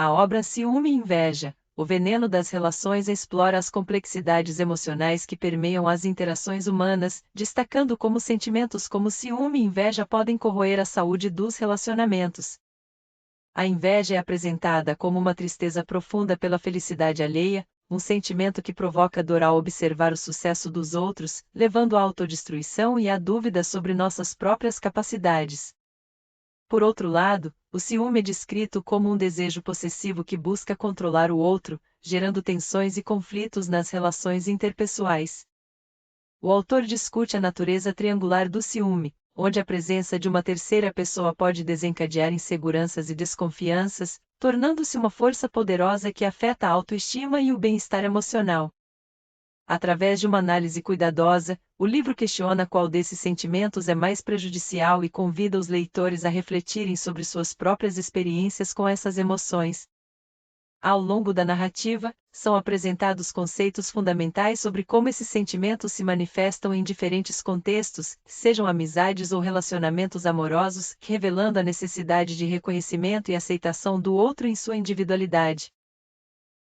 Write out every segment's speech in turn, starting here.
A obra Ciúme e Inveja, o veneno das relações explora as complexidades emocionais que permeiam as interações humanas, destacando como sentimentos como ciúme e inveja podem corroer a saúde dos relacionamentos. A inveja é apresentada como uma tristeza profunda pela felicidade alheia, um sentimento que provoca dor ao observar o sucesso dos outros, levando à autodestruição e à dúvida sobre nossas próprias capacidades. Por outro lado, o ciúme é descrito como um desejo possessivo que busca controlar o outro, gerando tensões e conflitos nas relações interpessoais. O autor discute a natureza triangular do ciúme, onde a presença de uma terceira pessoa pode desencadear inseguranças e desconfianças, tornando-se uma força poderosa que afeta a autoestima e o bem-estar emocional. Através de uma análise cuidadosa, o livro questiona qual desses sentimentos é mais prejudicial e convida os leitores a refletirem sobre suas próprias experiências com essas emoções. Ao longo da narrativa, são apresentados conceitos fundamentais sobre como esses sentimentos se manifestam em diferentes contextos, sejam amizades ou relacionamentos amorosos, revelando a necessidade de reconhecimento e aceitação do outro em sua individualidade.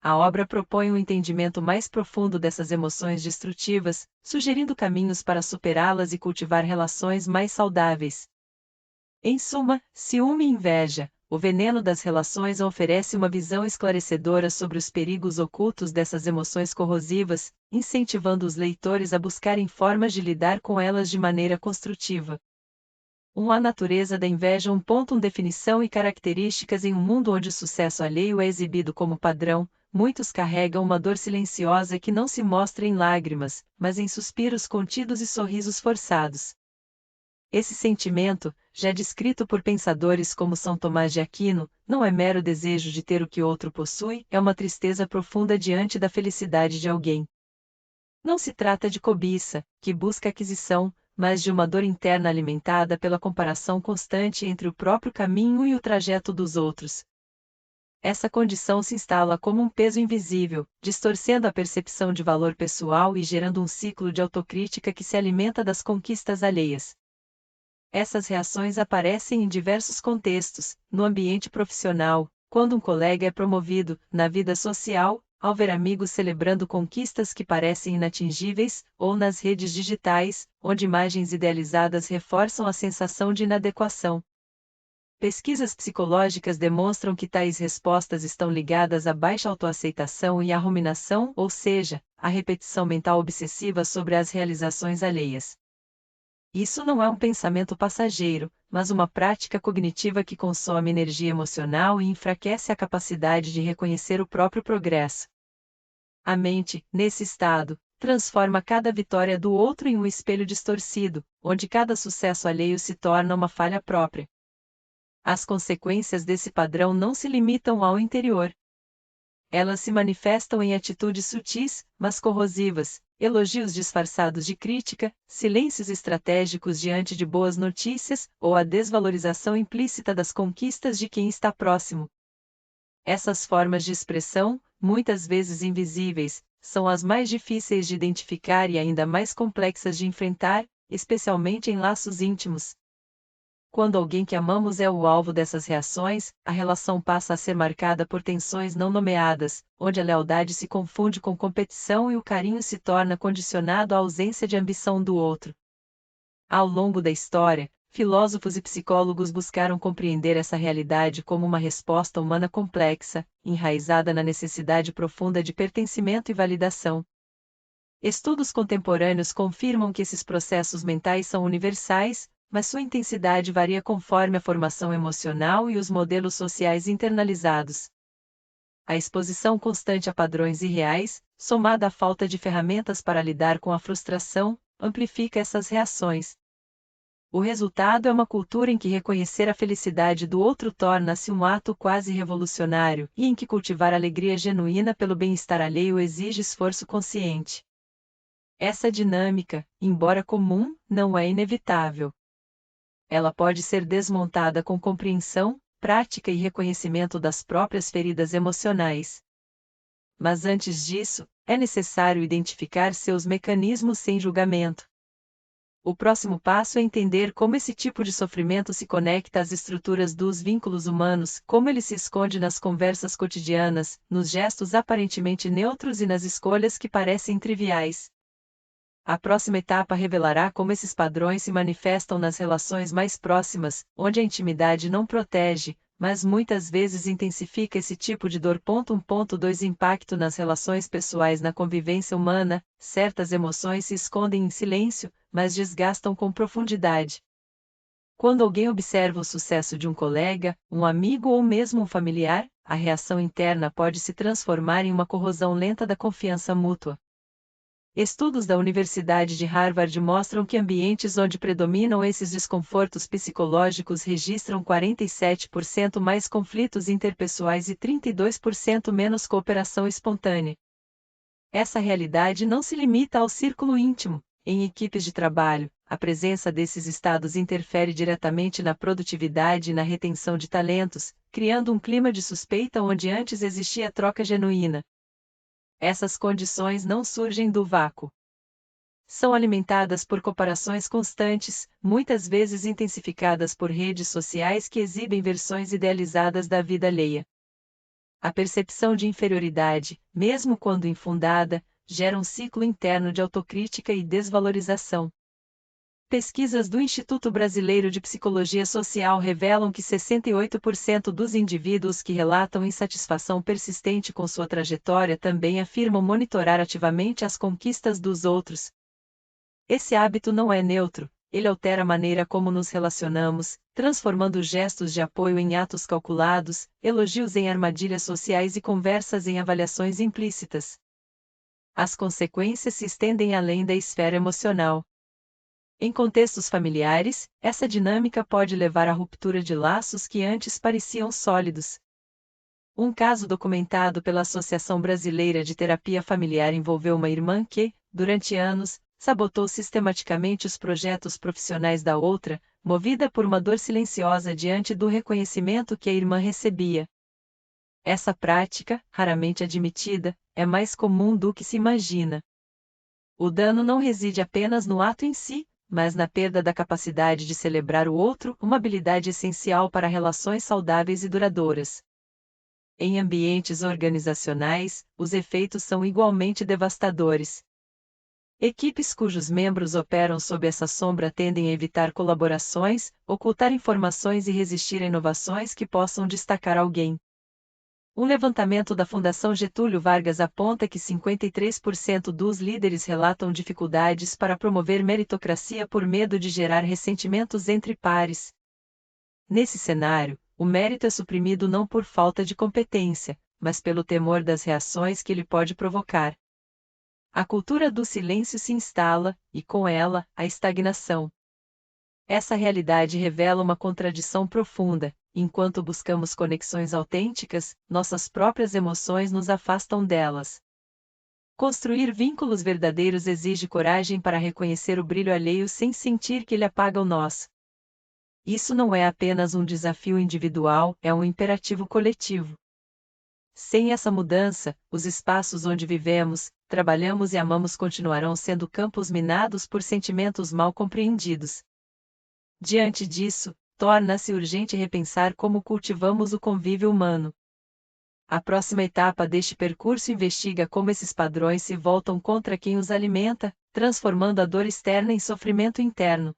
A obra propõe um entendimento mais profundo dessas emoções destrutivas, sugerindo caminhos para superá-las e cultivar relações mais saudáveis. Em suma, Ciúme e Inveja, o veneno das relações oferece uma visão esclarecedora sobre os perigos ocultos dessas emoções corrosivas, incentivando os leitores a buscarem formas de lidar com elas de maneira construtiva. A natureza da inveja. Definição e características. Em um mundo onde o sucesso alheio é exibido como padrão, muitos carregam uma dor silenciosa que não se mostra em lágrimas, mas em suspiros contidos e sorrisos forçados. Esse sentimento, já descrito por pensadores como São Tomás de Aquino, não é mero desejo de ter o que outro possui, é uma tristeza profunda diante da felicidade de alguém. Não se trata de cobiça, que busca aquisição, mas de uma dor interna alimentada pela comparação constante entre o próprio caminho e o trajeto dos outros. Essa condição se instala como um peso invisível, distorcendo a percepção de valor pessoal e gerando um ciclo de autocrítica que se alimenta das conquistas alheias. Essas reações aparecem em diversos contextos, no ambiente profissional, quando um colega é promovido, na vida social, ao ver amigos celebrando conquistas que parecem inatingíveis, ou nas redes digitais, onde imagens idealizadas reforçam a sensação de inadequação. Pesquisas psicológicas demonstram que tais respostas estão ligadas à baixa autoaceitação e à ruminação, ou seja, à repetição mental obsessiva sobre as realizações alheias. Isso não é um pensamento passageiro, mas uma prática cognitiva que consome energia emocional e enfraquece a capacidade de reconhecer o próprio progresso. A mente, nesse estado, transforma cada vitória do outro em um espelho distorcido, onde cada sucesso alheio se torna uma falha própria. As consequências desse padrão não se limitam ao interior. Elas se manifestam em atitudes sutis, mas corrosivas, elogios disfarçados de crítica, silêncios estratégicos diante de boas notícias, ou a desvalorização implícita das conquistas de quem está próximo. Essas formas de expressão, muitas vezes invisíveis, são as mais difíceis de identificar e ainda mais complexas de enfrentar, especialmente em laços íntimos. Quando alguém que amamos é o alvo dessas reações, a relação passa a ser marcada por tensões não nomeadas, onde a lealdade se confunde com competição e o carinho se torna condicionado à ausência de ambição do outro. Ao longo da história, filósofos e psicólogos buscaram compreender essa realidade como uma resposta humana complexa, enraizada na necessidade profunda de pertencimento e validação. Estudos contemporâneos confirmam que esses processos mentais são universais, mas sua intensidade varia conforme a formação emocional e os modelos sociais internalizados. A exposição constante a padrões irreais, somada à falta de ferramentas para lidar com a frustração, amplifica essas reações. O resultado é uma cultura em que reconhecer a felicidade do outro torna-se um ato quase revolucionário, e em que cultivar alegria genuína pelo bem-estar alheio exige esforço consciente. Essa dinâmica, embora comum, não é inevitável. Ela pode ser desmontada com compreensão, prática e reconhecimento das próprias feridas emocionais. Mas antes disso, é necessário identificar seus mecanismos sem julgamento. O próximo passo é entender como esse tipo de sofrimento se conecta às estruturas dos vínculos humanos, como ele se esconde nas conversas cotidianas, nos gestos aparentemente neutros e nas escolhas que parecem triviais. A próxima etapa revelará como esses padrões se manifestam nas relações mais próximas, onde a intimidade não protege, mas muitas vezes intensifica esse tipo de dor. 1.2 Impacto nas relações pessoais. Na convivência humana, certas emoções se escondem em silêncio, mas desgastam com profundidade. Quando alguém observa o sucesso de um colega, um amigo ou mesmo um familiar, a reação interna pode se transformar em uma corrosão lenta da confiança mútua. Estudos da Universidade de Harvard mostram que ambientes onde predominam esses desconfortos psicológicos registram 47% mais conflitos interpessoais e 32% menos cooperação espontânea. Essa realidade não se limita ao círculo íntimo. Em equipes de trabalho, a presença desses estados interfere diretamente na produtividade e na retenção de talentos, criando um clima de suspeita onde antes existia troca genuína. Essas condições não surgem do vácuo. São alimentadas por comparações constantes, muitas vezes intensificadas por redes sociais que exibem versões idealizadas da vida alheia. A percepção de inferioridade, mesmo quando infundada, gera um ciclo interno de autocrítica e desvalorização. Pesquisas do Instituto Brasileiro de Psicologia Social revelam que 68% dos indivíduos que relatam insatisfação persistente com sua trajetória também afirmam monitorar ativamente as conquistas dos outros. Esse hábito não é neutro, ele altera a maneira como nos relacionamos, transformando gestos de apoio em atos calculados, elogios em armadilhas sociais e conversas em avaliações implícitas. As consequências se estendem além da esfera emocional. Em contextos familiares, essa dinâmica pode levar à ruptura de laços que antes pareciam sólidos. Um caso documentado pela Associação Brasileira de Terapia Familiar envolveu uma irmã que, durante anos, sabotou sistematicamente os projetos profissionais da outra, movida por uma dor silenciosa diante do reconhecimento que a irmã recebia. Essa prática, raramente admitida, é mais comum do que se imagina. O dano não reside apenas no ato em si, mas na perda da capacidade de celebrar o outro, uma habilidade essencial para relações saudáveis e duradouras. Em ambientes organizacionais, os efeitos são igualmente devastadores. Equipes cujos membros operam sob essa sombra tendem a evitar colaborações, ocultar informações e resistir a inovações que possam destacar alguém. Um levantamento da Fundação Getúlio Vargas aponta que 53% dos líderes relatam dificuldades para promover meritocracia por medo de gerar ressentimentos entre pares. Nesse cenário, o mérito é suprimido não por falta de competência, mas pelo temor das reações que ele pode provocar. A cultura do silêncio se instala, e com ela, a estagnação. Essa realidade revela uma contradição profunda. Enquanto buscamos conexões autênticas, nossas próprias emoções nos afastam delas. Construir vínculos verdadeiros exige coragem para reconhecer o brilho alheio sem sentir que ele apaga o nosso. Isso não é apenas um desafio individual, é um imperativo coletivo. Sem essa mudança, os espaços onde vivemos, trabalhamos e amamos continuarão sendo campos minados por sentimentos mal compreendidos. Diante disso, torna-se urgente repensar como cultivamos o convívio humano. A próxima etapa deste percurso investiga como esses padrões se voltam contra quem os alimenta, transformando a dor externa em sofrimento interno.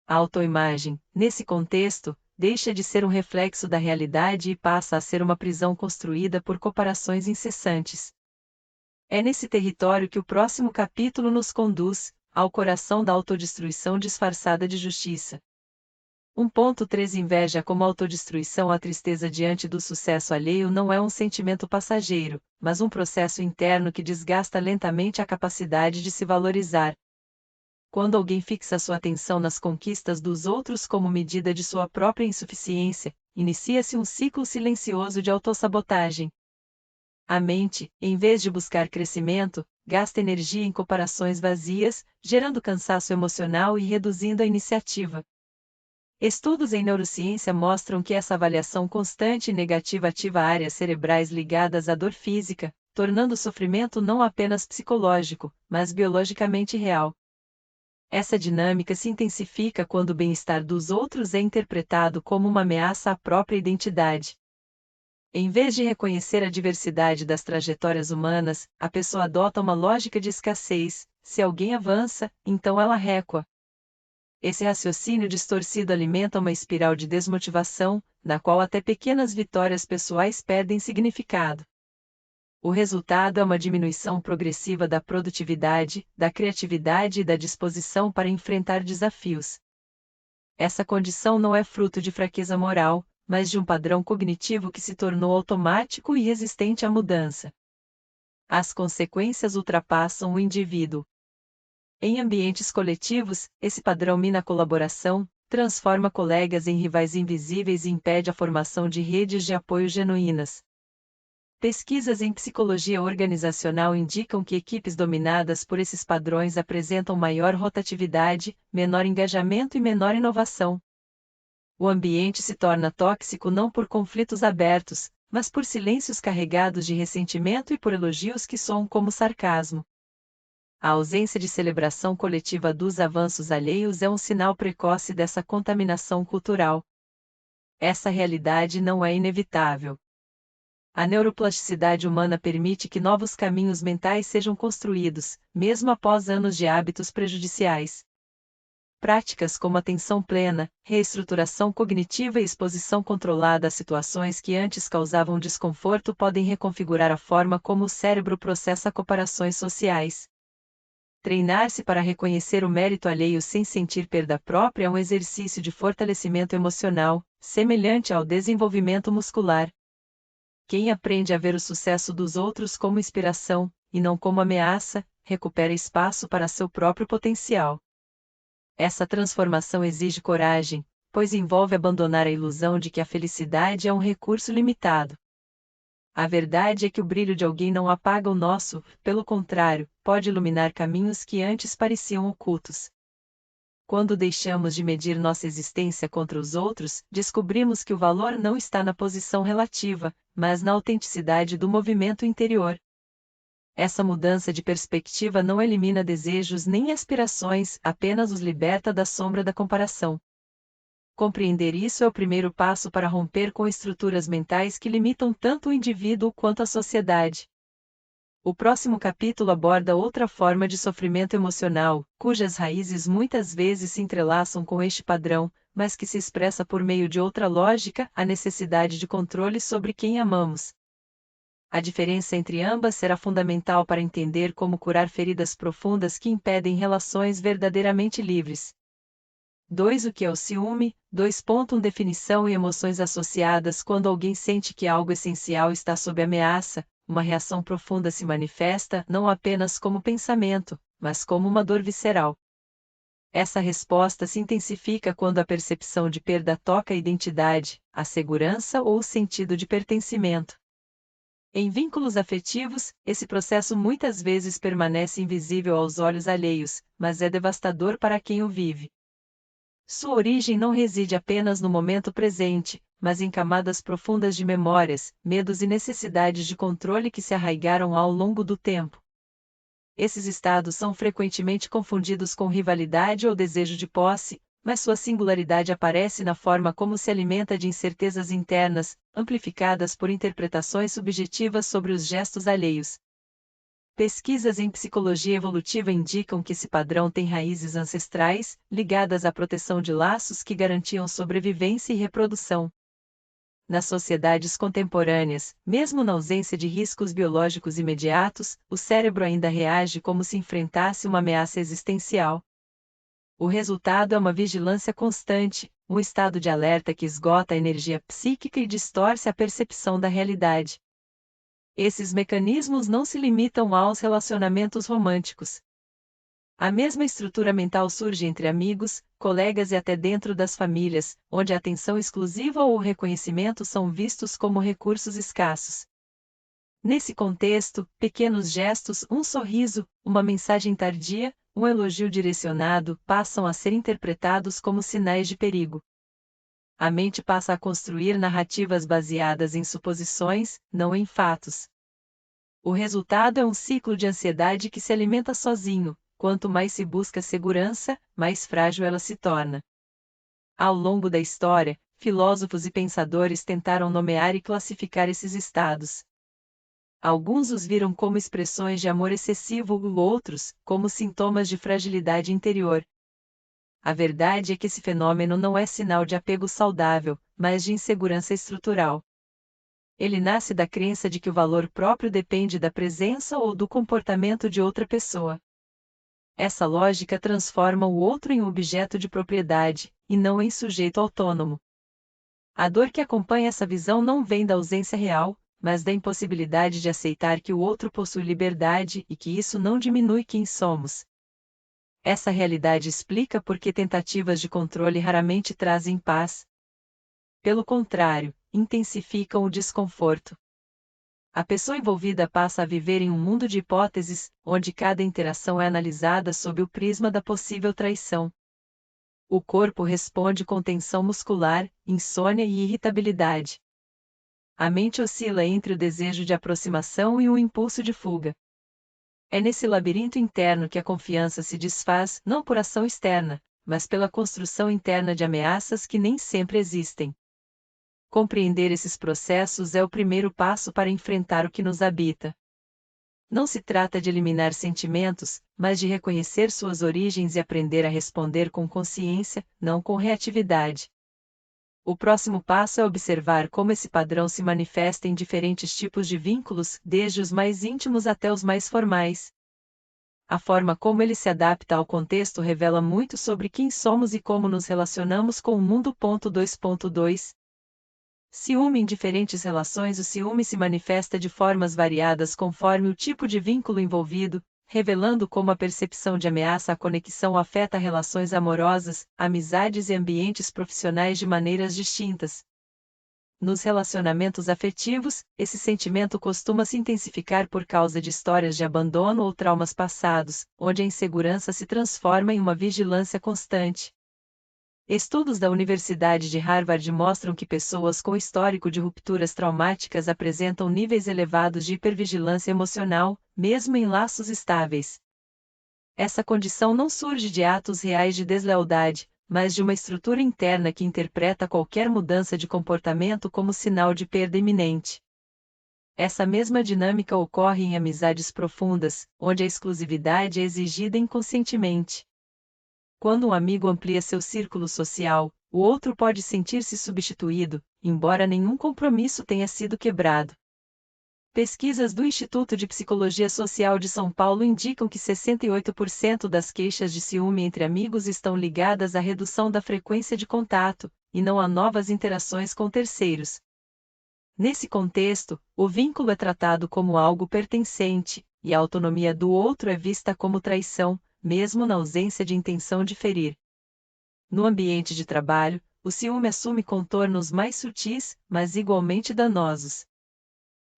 A autoimagem, nesse contexto, deixa de ser um reflexo da realidade e passa a ser uma prisão construída por comparações incessantes. É nesse território que o próximo capítulo nos conduz, ao coração da autodestruição disfarçada de justiça. 1.3 Inveja como autodestruição. A tristeza diante do sucesso alheio não é um sentimento passageiro, mas um processo interno que desgasta lentamente a capacidade de se valorizar. Quando alguém fixa sua atenção nas conquistas dos outros como medida de sua própria insuficiência, inicia-se um ciclo silencioso de autossabotagem. A mente, em vez de buscar crescimento, gasta energia em comparações vazias, gerando cansaço emocional e reduzindo a iniciativa. Estudos em neurociência mostram que essa avaliação constante e negativa ativa áreas cerebrais ligadas à dor física, tornando o sofrimento não apenas psicológico, mas biologicamente real. Essa dinâmica se intensifica quando o bem-estar dos outros é interpretado como uma ameaça à própria identidade. Em vez de reconhecer a diversidade das trajetórias humanas, a pessoa adota uma lógica de escassez: se alguém avança, então ela recua. Esse raciocínio distorcido alimenta uma espiral de desmotivação, na qual até pequenas vitórias pessoais perdem significado. O resultado é uma diminuição progressiva da produtividade, da criatividade e da disposição para enfrentar desafios. Essa condição não é fruto de fraqueza moral, mas de um padrão cognitivo que se tornou automático e resistente à mudança. As consequências ultrapassam o indivíduo. Em ambientes coletivos, esse padrão mina a colaboração, transforma colegas em rivais invisíveis e impede a formação de redes de apoio genuínas. Pesquisas em psicologia organizacional indicam que equipes dominadas por esses padrões apresentam maior rotatividade, menor engajamento e menor inovação. O ambiente se torna tóxico não por conflitos abertos, mas por silêncios carregados de ressentimento e por elogios que soam como sarcasmo. A ausência de celebração coletiva dos avanços alheios é um sinal precoce dessa contaminação cultural. Essa realidade não é inevitável. A neuroplasticidade humana permite que novos caminhos mentais sejam construídos, mesmo após anos de hábitos prejudiciais. Práticas como atenção plena, reestruturação cognitiva e exposição controlada a situações que antes causavam desconforto podem reconfigurar a forma como o cérebro processa comparações sociais. Treinar-se para reconhecer o mérito alheio sem sentir perda própria é um exercício de fortalecimento emocional, semelhante ao desenvolvimento muscular. Quem aprende a ver o sucesso dos outros como inspiração, e não como ameaça, recupera espaço para seu próprio potencial. Essa transformação exige coragem, pois envolve abandonar a ilusão de que a felicidade é um recurso limitado. A verdade é que o brilho de alguém não apaga o nosso, pelo contrário, pode iluminar caminhos que antes pareciam ocultos. Quando deixamos de medir nossa existência contra os outros, descobrimos que o valor não está na posição relativa, mas na autenticidade do movimento interior. Essa mudança de perspectiva não elimina desejos nem aspirações, apenas os liberta da sombra da comparação. Compreender isso é o primeiro passo para romper com estruturas mentais que limitam tanto o indivíduo quanto a sociedade. O próximo capítulo aborda outra forma de sofrimento emocional, cujas raízes muitas vezes se entrelaçam com este padrão, mas que se expressa por meio de outra lógica, a necessidade de controle sobre quem amamos. A diferença entre ambas será fundamental para entender como curar feridas profundas que impedem relações verdadeiramente livres. 2. O que é o ciúme? 2. Definição e emoções associadas. Quando alguém sente que algo essencial está sob ameaça, uma reação profunda se manifesta não apenas como pensamento, mas como uma dor visceral. Essa resposta se intensifica quando a percepção de perda toca a identidade, a segurança ou o sentido de pertencimento. Em vínculos afetivos, esse processo muitas vezes permanece invisível aos olhos alheios, mas é devastador para quem o vive. Sua origem não reside apenas no momento presente, mas em camadas profundas de memórias, medos e necessidades de controle que se arraigaram ao longo do tempo. Esses estados são frequentemente confundidos com rivalidade ou desejo de posse, mas sua singularidade aparece na forma como se alimenta de incertezas internas, amplificadas por interpretações subjetivas sobre os gestos alheios. Pesquisas em psicologia evolutiva indicam que esse padrão tem raízes ancestrais, ligadas à proteção de laços que garantiam sobrevivência e reprodução. Nas sociedades contemporâneas, mesmo na ausência de riscos biológicos imediatos, o cérebro ainda reage como se enfrentasse uma ameaça existencial. O resultado é uma vigilância constante, um estado de alerta que esgota a energia psíquica e distorce a percepção da realidade. Esses mecanismos não se limitam aos relacionamentos românticos. A mesma estrutura mental surge entre amigos, colegas e até dentro das famílias, onde a atenção exclusiva ou o reconhecimento são vistos como recursos escassos. Nesse contexto, pequenos gestos, um sorriso, uma mensagem tardia, um elogio direcionado, passam a ser interpretados como sinais de perigo. A mente passa a construir narrativas baseadas em suposições, não em fatos. O resultado é um ciclo de ansiedade que se alimenta sozinho, quanto mais se busca segurança, mais frágil ela se torna. Ao longo da história, filósofos e pensadores tentaram nomear e classificar esses estados. Alguns os viram como expressões de amor excessivo, outros, como sintomas de fragilidade interior. A verdade é que esse fenômeno não é sinal de apego saudável, mas de insegurança estrutural. Ele nasce da crença de que o valor próprio depende da presença ou do comportamento de outra pessoa. Essa lógica transforma o outro em um objeto de propriedade, e não em sujeito autônomo. A dor que acompanha essa visão não vem da ausência real, mas da impossibilidade de aceitar que o outro possui liberdade e que isso não diminui quem somos. Essa realidade explica por que tentativas de controle raramente trazem paz. Pelo contrário, intensificam o desconforto. A pessoa envolvida passa a viver em um mundo de hipóteses, onde cada interação é analisada sob o prisma da possível traição. O corpo responde com tensão muscular, insônia e irritabilidade. A mente oscila entre o desejo de aproximação e o impulso de fuga. É nesse labirinto interno que a confiança se desfaz, não por ação externa, mas pela construção interna de ameaças que nem sempre existem. Compreender esses processos é o primeiro passo para enfrentar o que nos habita. Não se trata de eliminar sentimentos, mas de reconhecer suas origens e aprender a responder com consciência, não com reatividade. O próximo passo é observar como esse padrão se manifesta em diferentes tipos de vínculos, desde os mais íntimos até os mais formais. A forma como ele se adapta ao contexto revela muito sobre quem somos e como nos relacionamos com o mundo. 2.2 Ciúme em diferentes relações. O ciúme se manifesta de formas variadas conforme o tipo de vínculo envolvido, revelando como a percepção de ameaça à conexão afeta relações amorosas, amizades e ambientes profissionais de maneiras distintas. Nos relacionamentos afetivos, esse sentimento costuma se intensificar por causa de histórias de abandono ou traumas passados, onde a insegurança se transforma em uma vigilância constante. Estudos da Universidade de Harvard mostram que pessoas com histórico de rupturas traumáticas apresentam níveis elevados de hipervigilância emocional, mesmo em laços estáveis. Essa condição não surge de atos reais de deslealdade, mas de uma estrutura interna que interpreta qualquer mudança de comportamento como sinal de perda iminente. Essa mesma dinâmica ocorre em amizades profundas, onde a exclusividade é exigida inconscientemente. Quando um amigo amplia seu círculo social, o outro pode sentir-se substituído, embora nenhum compromisso tenha sido quebrado. Pesquisas do Instituto de Psicologia Social de São Paulo indicam que 68% das queixas de ciúme entre amigos estão ligadas à redução da frequência de contato, e não a novas interações com terceiros. Nesse contexto, o vínculo é tratado como algo pertencente, e a autonomia do outro é vista como traição, mesmo na ausência de intenção de ferir. No ambiente de trabalho, o ciúme assume contornos mais sutis, mas igualmente danosos.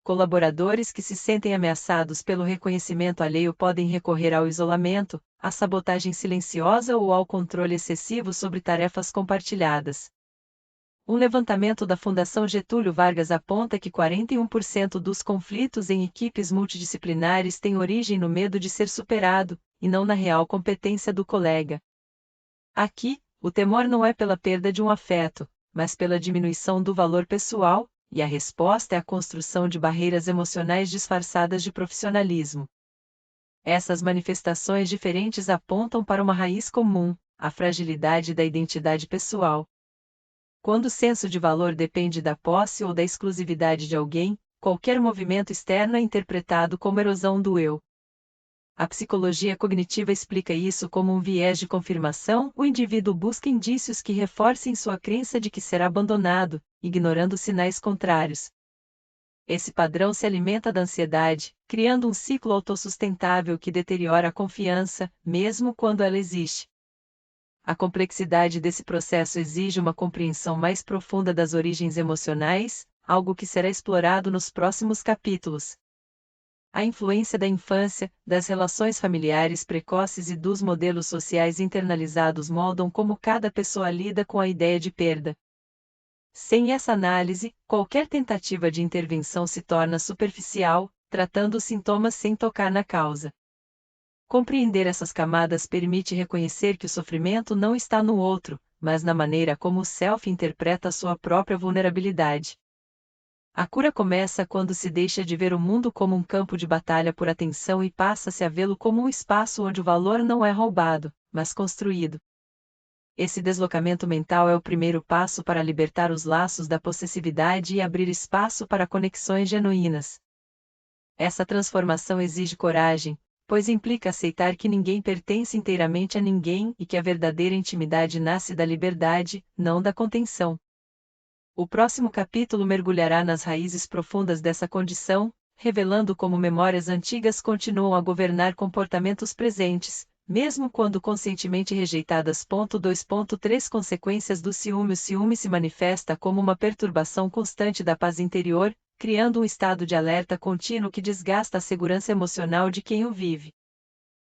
Colaboradores que se sentem ameaçados pelo reconhecimento alheio podem recorrer ao isolamento, à sabotagem silenciosa ou ao controle excessivo sobre tarefas compartilhadas. Um levantamento da Fundação Getúlio Vargas aponta que 41% dos conflitos em equipes multidisciplinares têm origem no medo de ser superado, e não na real competência do colega. Aqui, o temor não é pela perda de um afeto, mas pela diminuição do valor pessoal, e a resposta é a construção de barreiras emocionais disfarçadas de profissionalismo. Essas manifestações diferentes apontam para uma raiz comum, a fragilidade da identidade pessoal. Quando o senso de valor depende da posse ou da exclusividade de alguém, qualquer movimento externo é interpretado como erosão do eu. A psicologia cognitiva explica isso como um viés de confirmação. O indivíduo busca indícios que reforcem sua crença de que será abandonado, ignorando sinais contrários. Esse padrão se alimenta da ansiedade, criando um ciclo autossustentável que deteriora a confiança, mesmo quando ela existe. A complexidade desse processo exige uma compreensão mais profunda das origens emocionais, algo que será explorado nos próximos capítulos. A influência da infância, das relações familiares precoces e dos modelos sociais internalizados moldam como cada pessoa lida com a ideia de perda. Sem essa análise, qualquer tentativa de intervenção se torna superficial, tratando os sintomas sem tocar na causa. Compreender essas camadas permite reconhecer que o sofrimento não está no outro, mas na maneira como o self interpreta sua própria vulnerabilidade. A cura começa quando se deixa de ver o mundo como um campo de batalha por atenção e passa-se a vê-lo como um espaço onde o valor não é roubado, mas construído. Esse deslocamento mental é o primeiro passo para libertar os laços da possessividade e abrir espaço para conexões genuínas. Essa transformação exige coragem, pois implica aceitar que ninguém pertence inteiramente a ninguém e que a verdadeira intimidade nasce da liberdade, não da contenção. O próximo capítulo mergulhará nas raízes profundas dessa condição, revelando como memórias antigas continuam a governar comportamentos presentes, mesmo quando conscientemente rejeitadas. 2.3 Consequências do ciúme. O ciúme se manifesta como uma perturbação constante da paz interior, criando um estado de alerta contínuo que desgasta a segurança emocional de quem o vive.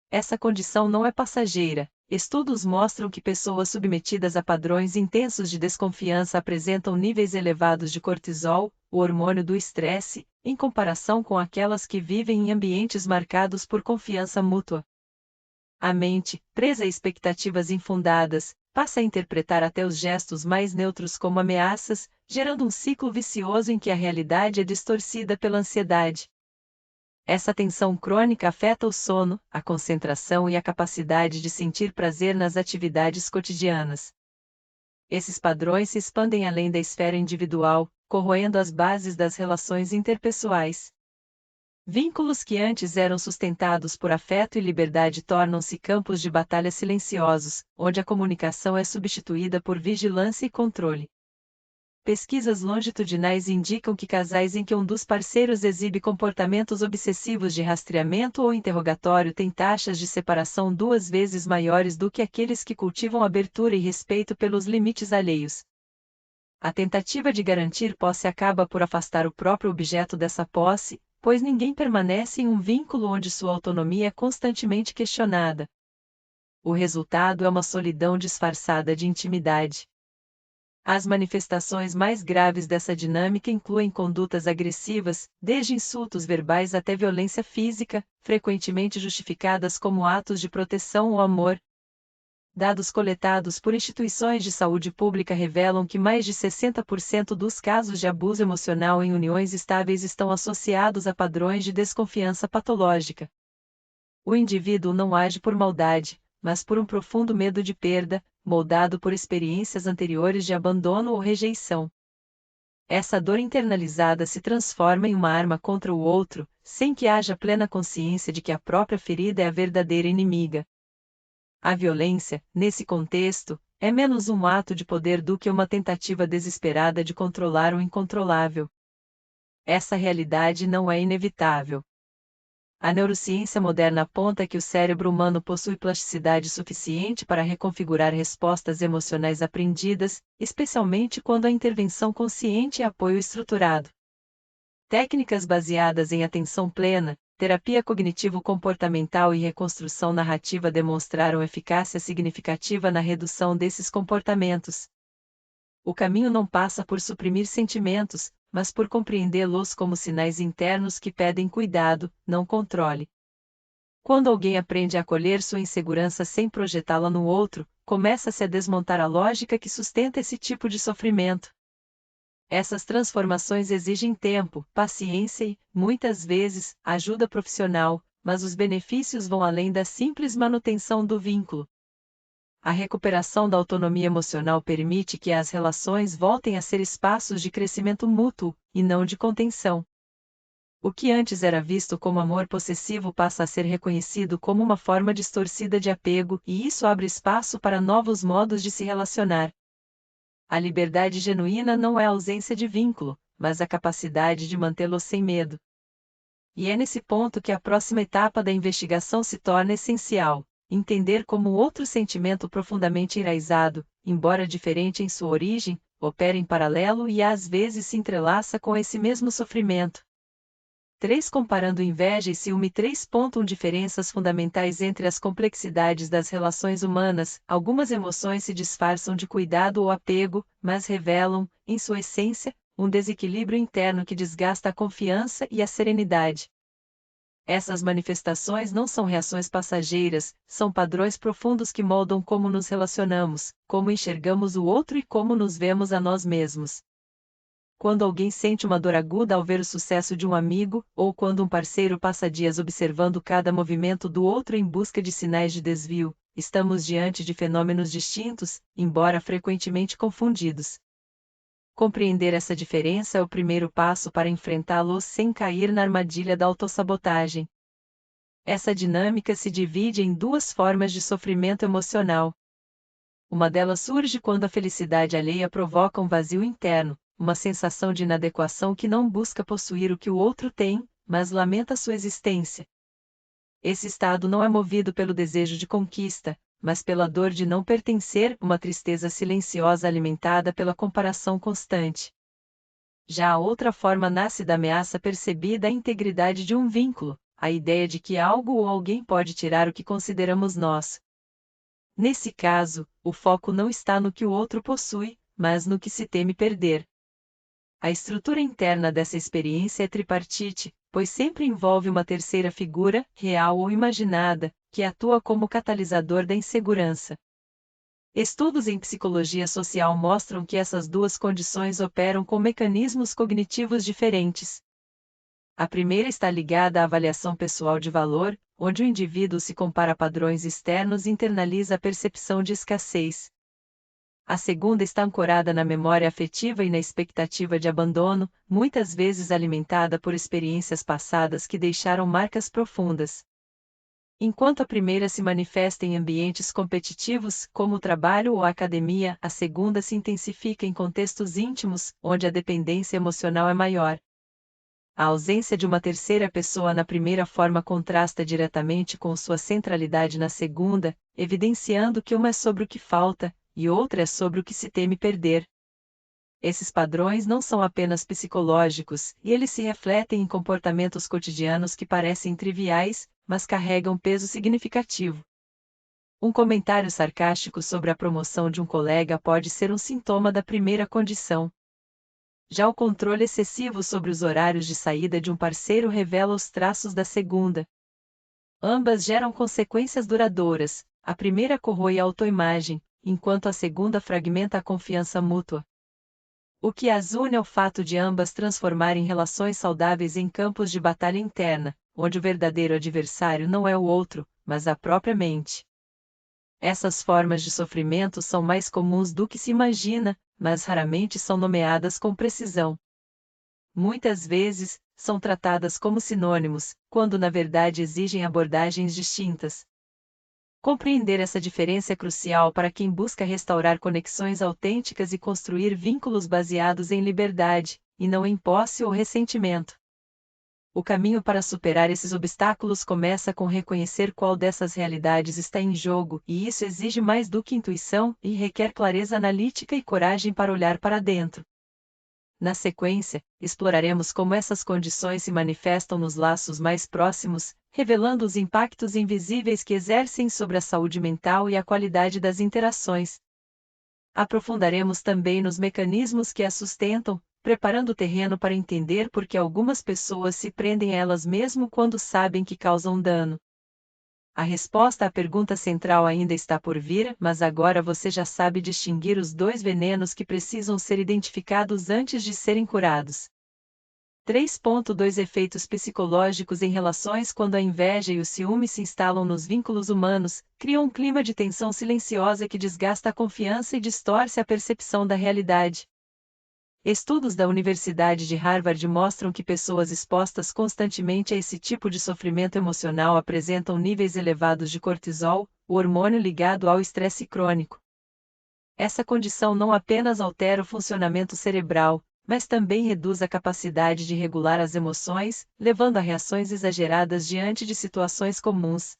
Essa condição não é passageira. Estudos mostram que pessoas submetidas a padrões intensos de desconfiança apresentam níveis elevados de cortisol, o hormônio do estresse, em comparação com aquelas que vivem em ambientes marcados por confiança mútua. A mente, presa a expectativas infundadas, passa a interpretar até os gestos mais neutros como ameaças, gerando um ciclo vicioso em que a realidade é distorcida pela ansiedade. Essa tensão crônica afeta o sono, a concentração e a capacidade de sentir prazer nas atividades cotidianas. Esses padrões se expandem além da esfera individual, corroendo as bases das relações interpessoais. Vínculos que antes eram sustentados por afeto e liberdade tornam-se campos de batalha silenciosos, onde a comunicação é substituída por vigilância e controle. Pesquisas longitudinais indicam que casais em que um dos parceiros exibe comportamentos obsessivos de rastreamento ou interrogatório têm taxas de separação 2 vezes maiores do que aqueles que cultivam abertura e respeito pelos limites alheios. A tentativa de garantir posse acaba por afastar o próprio objeto dessa posse, pois ninguém permanece em um vínculo onde sua autonomia é constantemente questionada. O resultado é uma solidão disfarçada de intimidade. As manifestações mais graves dessa dinâmica incluem condutas agressivas, desde insultos verbais até violência física, frequentemente justificadas como atos de proteção ou amor. Dados coletados por instituições de saúde pública revelam que mais de 60% dos casos de abuso emocional em uniões estáveis estão associados a padrões de desconfiança patológica. O indivíduo não age por maldade, mas por um profundo medo de perda, moldado por experiências anteriores de abandono ou rejeição. Essa dor internalizada se transforma em uma arma contra o outro, sem que haja plena consciência de que a própria ferida é a verdadeira inimiga. A violência, nesse contexto, é menos um ato de poder do que uma tentativa desesperada de controlar o incontrolável. Essa realidade não é inevitável. A neurociência moderna aponta que o cérebro humano possui plasticidade suficiente para reconfigurar respostas emocionais aprendidas, especialmente quando a intervenção consciente é apoio estruturado. Técnicas baseadas em atenção plena, terapia cognitivo-comportamental e reconstrução narrativa demonstraram eficácia significativa na redução desses comportamentos. O caminho não passa por suprimir sentimentos, mas por compreendê-los como sinais internos que pedem cuidado, não controle. Quando alguém aprende a acolher sua insegurança sem projetá-la no outro, começa-se a desmontar a lógica que sustenta esse tipo de sofrimento. Essas transformações exigem tempo, paciência e, muitas vezes, ajuda profissional, mas os benefícios vão além da simples manutenção do vínculo. A recuperação da autonomia emocional permite que as relações voltem a ser espaços de crescimento mútuo, e não de contenção. O que antes era visto como amor possessivo passa a ser reconhecido como uma forma distorcida de apego, e isso abre espaço para novos modos de se relacionar. A liberdade genuína não é a ausência de vínculo, mas a capacidade de mantê-lo sem medo. E é nesse ponto que a próxima etapa da investigação se torna essencial. Entender como outro sentimento profundamente enraizado, embora diferente em sua origem, opera em paralelo e às vezes se entrelaça com esse mesmo sofrimento. 3. Comparando inveja e ciúme. 3.1 Diferenças fundamentais entre as complexidades das relações humanas. Algumas emoções se disfarçam de cuidado ou apego, mas revelam, em sua essência, um desequilíbrio interno que desgasta a confiança e a serenidade. Essas manifestações não são reações passageiras, são padrões profundos que moldam como nos relacionamos, como enxergamos o outro e como nos vemos a nós mesmos. Quando alguém sente uma dor aguda ao ver o sucesso de um amigo, ou quando um parceiro passa dias observando cada movimento do outro em busca de sinais de desvio, estamos diante de fenômenos distintos, embora frequentemente confundidos. Compreender essa diferença é o primeiro passo para enfrentá-los sem cair na armadilha da autossabotagem. Essa dinâmica se divide em duas formas de sofrimento emocional. Uma delas surge quando a felicidade alheia provoca um vazio interno, uma sensação de inadequação que não busca possuir o que o outro tem, mas lamenta sua existência. Esse estado não é movido pelo desejo de conquista, mas pela dor de não pertencer, uma tristeza silenciosa alimentada pela comparação constante. Já a outra forma nasce da ameaça percebida à integridade de um vínculo, a ideia de que algo ou alguém pode tirar o que consideramos nosso. Nesse caso, o foco não está no que o outro possui, mas no que se teme perder. A estrutura interna dessa experiência é tripartite, pois sempre envolve uma terceira figura, real ou imaginada, que atua como catalisador da insegurança. Estudos em psicologia social mostram que essas duas condições operam com mecanismos cognitivos diferentes. A primeira está ligada à avaliação pessoal de valor, onde o indivíduo se compara a padrões externos e internaliza a percepção de escassez. A segunda está ancorada na memória afetiva e na expectativa de abandono, muitas vezes alimentada por experiências passadas que deixaram marcas profundas. Enquanto a primeira se manifesta em ambientes competitivos, como o trabalho ou a academia, a segunda se intensifica em contextos íntimos, onde a dependência emocional é maior. A ausência de uma terceira pessoa na primeira forma contrasta diretamente com sua centralidade na segunda, evidenciando que uma é sobre o que falta, e outra é sobre o que se teme perder. Esses padrões não são apenas psicológicos, e eles se refletem em comportamentos cotidianos que parecem triviais, mas carregam peso significativo. Um comentário sarcástico sobre a promoção de um colega pode ser um sintoma da primeira condição. Já o controle excessivo sobre os horários de saída de um parceiro revela os traços da segunda. Ambas geram consequências duradouras, a primeira corrói a autoimagem, enquanto a segunda fragmenta a confiança mútua. O que as une é o fato de ambas transformarem relações saudáveis em campos de batalha interna, onde o verdadeiro adversário não é o outro, mas a própria mente. Essas formas de sofrimento são mais comuns do que se imagina, mas raramente são nomeadas com precisão. Muitas vezes, são tratadas como sinônimos, quando na verdade exigem abordagens distintas. Compreender essa diferença é crucial para quem busca restaurar conexões autênticas e construir vínculos baseados em liberdade, e não em posse ou ressentimento. O caminho para superar esses obstáculos começa com reconhecer qual dessas realidades está em jogo, e isso exige mais do que intuição, e requer clareza analítica e coragem para olhar para dentro. Na sequência, exploraremos como essas condições se manifestam nos laços mais próximos, revelando os impactos invisíveis que exercem sobre a saúde mental e a qualidade das interações. Aprofundaremos também nos mecanismos que as sustentam, preparando o terreno para entender por que algumas pessoas se prendem a elas mesmo quando sabem que causam dano. A resposta à pergunta central ainda está por vir, mas agora você já sabe distinguir os dois venenos que precisam ser identificados antes de serem curados. 3.2 Efeitos psicológicos em relações. Quando a inveja e o ciúme se instalam nos vínculos humanos, criam um clima de tensão silenciosa que desgasta a confiança e distorce a percepção da realidade. Estudos da Universidade de Harvard mostram que pessoas expostas constantemente a esse tipo de sofrimento emocional apresentam níveis elevados de cortisol, o hormônio ligado ao estresse crônico. Essa condição não apenas altera o funcionamento cerebral, mas também reduz a capacidade de regular as emoções, levando a reações exageradas diante de situações comuns.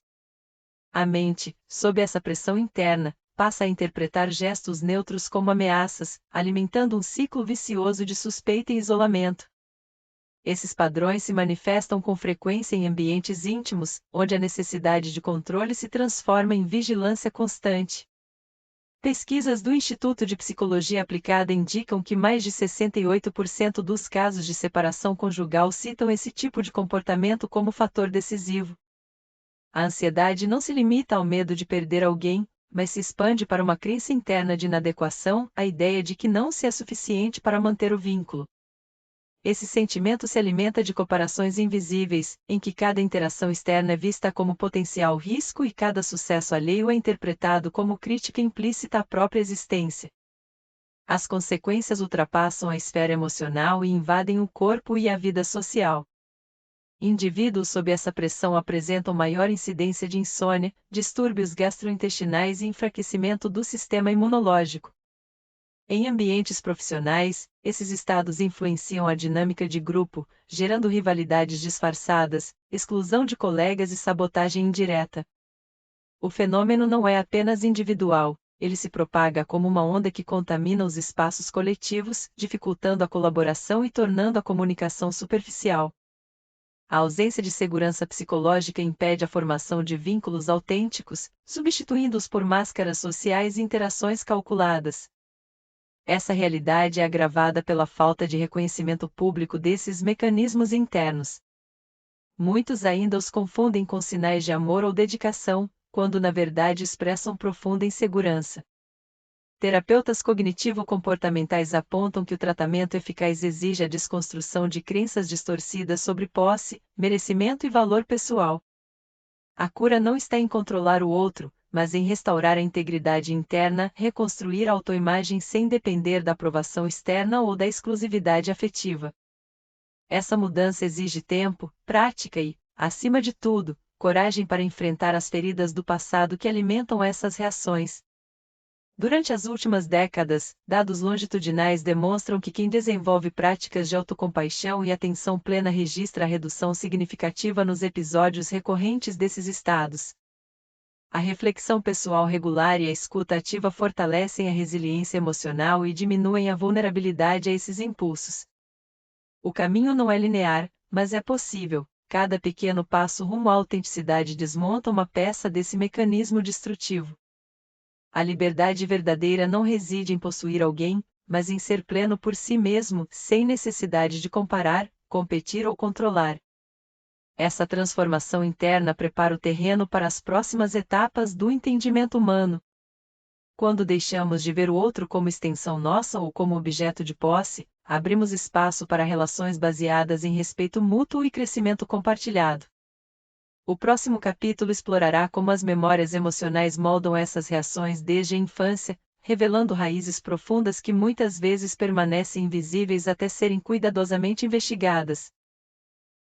A mente, sob essa pressão interna, passa a interpretar gestos neutros como ameaças, alimentando um ciclo vicioso de suspeita e isolamento. Esses padrões se manifestam com frequência em ambientes íntimos, onde a necessidade de controle se transforma em vigilância constante. Pesquisas do Instituto de Psicologia Aplicada indicam que mais de 68% dos casos de separação conjugal citam esse tipo de comportamento como fator decisivo. A ansiedade não se limita ao medo de perder alguém, mas se expande para uma crença interna de inadequação, a ideia de que não se é suficiente para manter o vínculo. Esse sentimento se alimenta de comparações invisíveis, em que cada interação externa é vista como potencial risco e cada sucesso alheio é interpretado como crítica implícita à própria existência. As consequências ultrapassam a esfera emocional e invadem o corpo e a vida social. Indivíduos sob essa pressão apresentam maior incidência de insônia, distúrbios gastrointestinais e enfraquecimento do sistema imunológico. Em ambientes profissionais, esses estados influenciam a dinâmica de grupo, gerando rivalidades disfarçadas, exclusão de colegas e sabotagem indireta. O fenômeno não é apenas individual, ele se propaga como uma onda que contamina os espaços coletivos, dificultando a colaboração e tornando a comunicação superficial. A ausência de segurança psicológica impede a formação de vínculos autênticos, substituindo-os por máscaras sociais e interações calculadas. Essa realidade é agravada pela falta de reconhecimento público desses mecanismos internos. Muitos ainda os confundem com sinais de amor ou dedicação, quando na verdade expressam profunda insegurança. Terapeutas cognitivo-comportamentais apontam que o tratamento eficaz exige a desconstrução de crenças distorcidas sobre posse, merecimento e valor pessoal. A cura não está em controlar o outro, mas em restaurar a integridade interna, reconstruir a autoimagem sem depender da aprovação externa ou da exclusividade afetiva. Essa mudança exige tempo, prática e, acima de tudo, coragem para enfrentar as feridas do passado que alimentam essas reações. Durante as últimas décadas, dados longitudinais demonstram que quem desenvolve práticas de autocompaixão e atenção plena registra a redução significativa nos episódios recorrentes desses estados. A reflexão pessoal regular e a escuta ativa fortalecem a resiliência emocional e diminuem a vulnerabilidade a esses impulsos. O caminho não é linear, mas é possível. Cada pequeno passo rumo à autenticidade desmonta uma peça desse mecanismo destrutivo. A liberdade verdadeira não reside em possuir alguém, mas em ser pleno por si mesmo, sem necessidade de comparar, competir ou controlar. Essa transformação interna prepara o terreno para as próximas etapas do entendimento humano. Quando deixamos de ver o outro como extensão nossa ou como objeto de posse, abrimos espaço para relações baseadas em respeito mútuo e crescimento compartilhado. O próximo capítulo explorará como as memórias emocionais moldam essas reações desde a infância, revelando raízes profundas que muitas vezes permanecem invisíveis até serem cuidadosamente investigadas.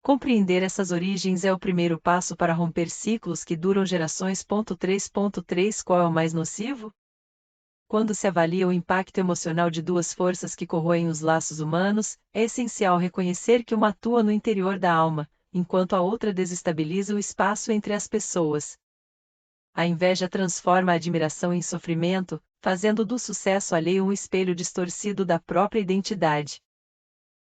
Compreender essas origens é o primeiro passo para romper ciclos que duram gerações. 3.3 Qual é o mais nocivo? Quando se avalia o impacto emocional de duas forças que corroem os laços humanos, é essencial reconhecer que uma atua no interior da alma, enquanto a outra desestabiliza o espaço entre as pessoas. A inveja transforma a admiração em sofrimento, fazendo do sucesso alheio um espelho distorcido da própria identidade.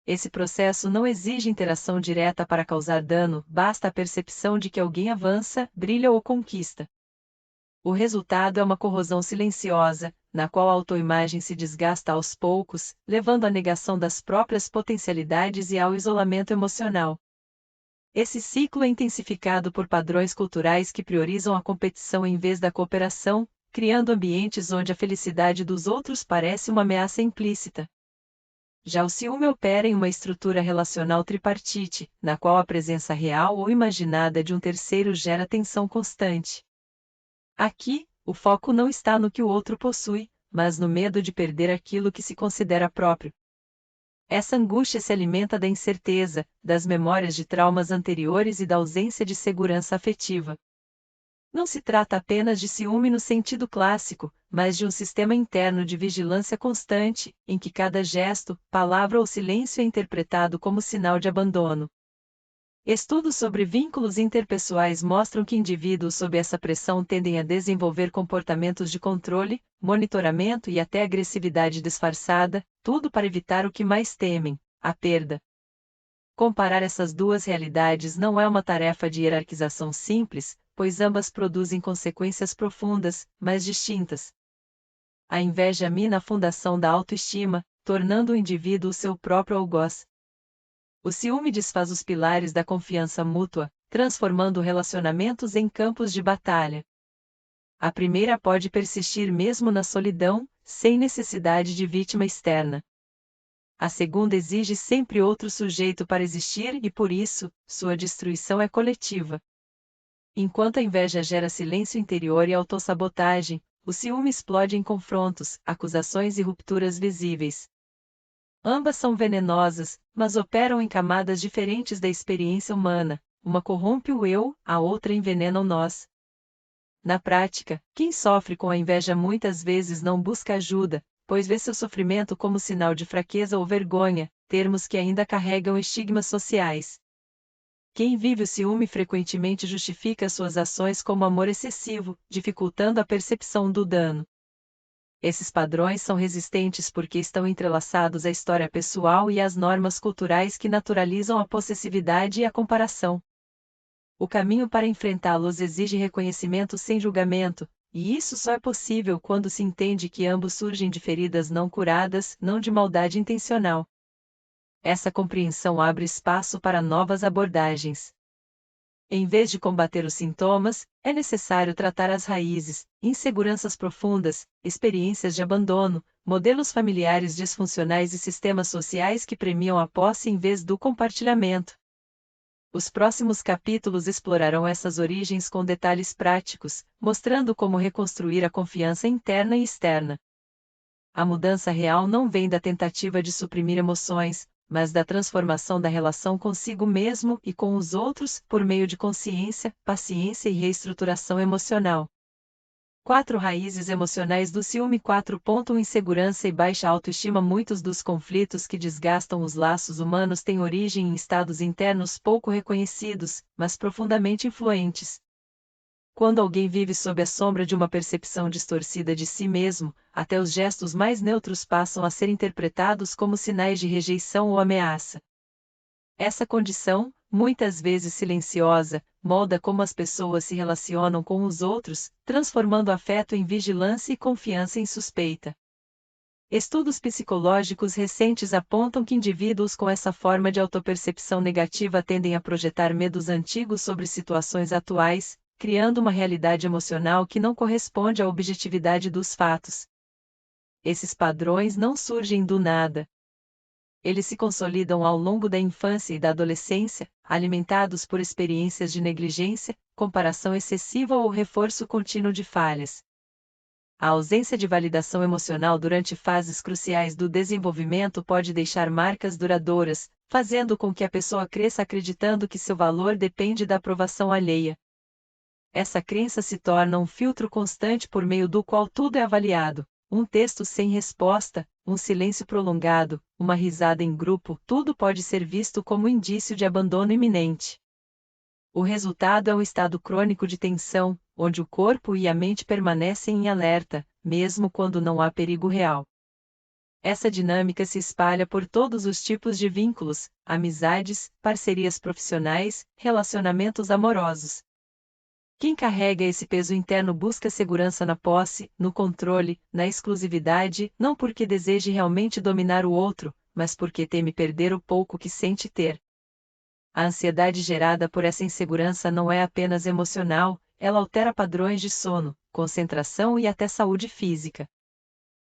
Esse processo não exige interação direta para causar dano, basta a percepção de que alguém avança, brilha ou conquista. O resultado é uma corrosão silenciosa, na qual a autoimagem se desgasta aos poucos, levando à negação das próprias potencialidades e ao isolamento emocional. Esse ciclo é intensificado por padrões culturais que priorizam a competição em vez da cooperação, criando ambientes onde a felicidade dos outros parece uma ameaça implícita. Já o ciúme opera em uma estrutura relacional tripartite, na qual a presença real ou imaginada de um terceiro gera tensão constante. Aqui, o foco não está no que o outro possui, mas no medo de perder aquilo que se considera próprio. Essa angústia se alimenta da incerteza, das memórias de traumas anteriores e da ausência de segurança afetiva. Não se trata apenas de ciúme no sentido clássico, mas de um sistema interno de vigilância constante, em que cada gesto, palavra ou silêncio é interpretado como sinal de abandono. Estudos sobre vínculos interpessoais mostram que indivíduos sob essa pressão tendem a desenvolver comportamentos de controle, monitoramento e até agressividade disfarçada, tudo para evitar o que mais temem, a perda. Comparar essas duas realidades não é uma tarefa de hierarquização simples, pois ambas produzem consequências profundas, mas distintas. A inveja mina a fundação da autoestima, tornando o indivíduo seu próprio algoz. O ciúme desfaz os pilares da confiança mútua, transformando relacionamentos em campos de batalha. A primeira pode persistir mesmo na solidão, sem necessidade de vítima externa. A segunda exige sempre outro sujeito para existir e, por isso, sua destruição é coletiva. Enquanto a inveja gera silêncio interior e autossabotagem, o ciúme explode em confrontos, acusações e rupturas visíveis. Ambas são venenosas, mas operam em camadas diferentes da experiência humana. Uma corrompe o eu, a outra envenena o nós. Na prática, quem sofre com a inveja muitas vezes não busca ajuda, pois vê seu sofrimento como sinal de fraqueza ou vergonha, termos que ainda carregam estigmas sociais. Quem vive o ciúme frequentemente justifica suas ações como amor excessivo, dificultando a percepção do dano. Esses padrões são resistentes porque estão entrelaçados à história pessoal e às normas culturais que naturalizam a possessividade e a comparação. O caminho para enfrentá-los exige reconhecimento sem julgamento, e isso só é possível quando se entende que ambos surgem de feridas não curadas, não de maldade intencional. Essa compreensão abre espaço para novas abordagens. Em vez de combater os sintomas, é necessário tratar as raízes, inseguranças profundas, experiências de abandono, modelos familiares disfuncionais e sistemas sociais que premiam a posse em vez do compartilhamento. Os próximos capítulos explorarão essas origens com detalhes práticos, mostrando como reconstruir a confiança interna e externa. A mudança real não vem da tentativa de suprimir emoções, mas da transformação da relação consigo mesmo e com os outros por meio de consciência, paciência e reestruturação emocional. 4 raízes emocionais do ciúme. 4. Insegurança e baixa autoestima. Muitos dos conflitos que desgastam os laços humanos têm origem em estados internos pouco reconhecidos, mas profundamente influentes. Quando alguém vive sob a sombra de uma percepção distorcida de si mesmo, até os gestos mais neutros passam a ser interpretados como sinais de rejeição ou ameaça. Essa condição, muitas vezes silenciosa, molda como as pessoas se relacionam com os outros, transformando afeto em vigilância e confiança em suspeita. Estudos psicológicos recentes apontam que indivíduos com essa forma de autopercepção negativa tendem a projetar medos antigos sobre situações atuais, criando uma realidade emocional que não corresponde à objetividade dos fatos. Esses padrões não surgem do nada. Eles se consolidam ao longo da infância e da adolescência, alimentados por experiências de negligência, comparação excessiva ou reforço contínuo de falhas. A ausência de validação emocional durante fases cruciais do desenvolvimento pode deixar marcas duradouras, fazendo com que a pessoa cresça acreditando que seu valor depende da aprovação alheia. Essa crença se torna um filtro constante por meio do qual tudo é avaliado. Um texto sem resposta, um silêncio prolongado, uma risada em grupo, tudo pode ser visto como indício de abandono iminente. O resultado é um estado crônico de tensão, onde o corpo e a mente permanecem em alerta, mesmo quando não há perigo real. Essa dinâmica se espalha por todos os tipos de vínculos, amizades, parcerias profissionais, relacionamentos amorosos. Quem carrega esse peso interno busca segurança na posse, no controle, na exclusividade, não porque deseje realmente dominar o outro, mas porque teme perder o pouco que sente ter. A ansiedade gerada por essa insegurança não é apenas emocional, ela altera padrões de sono, concentração e até saúde física.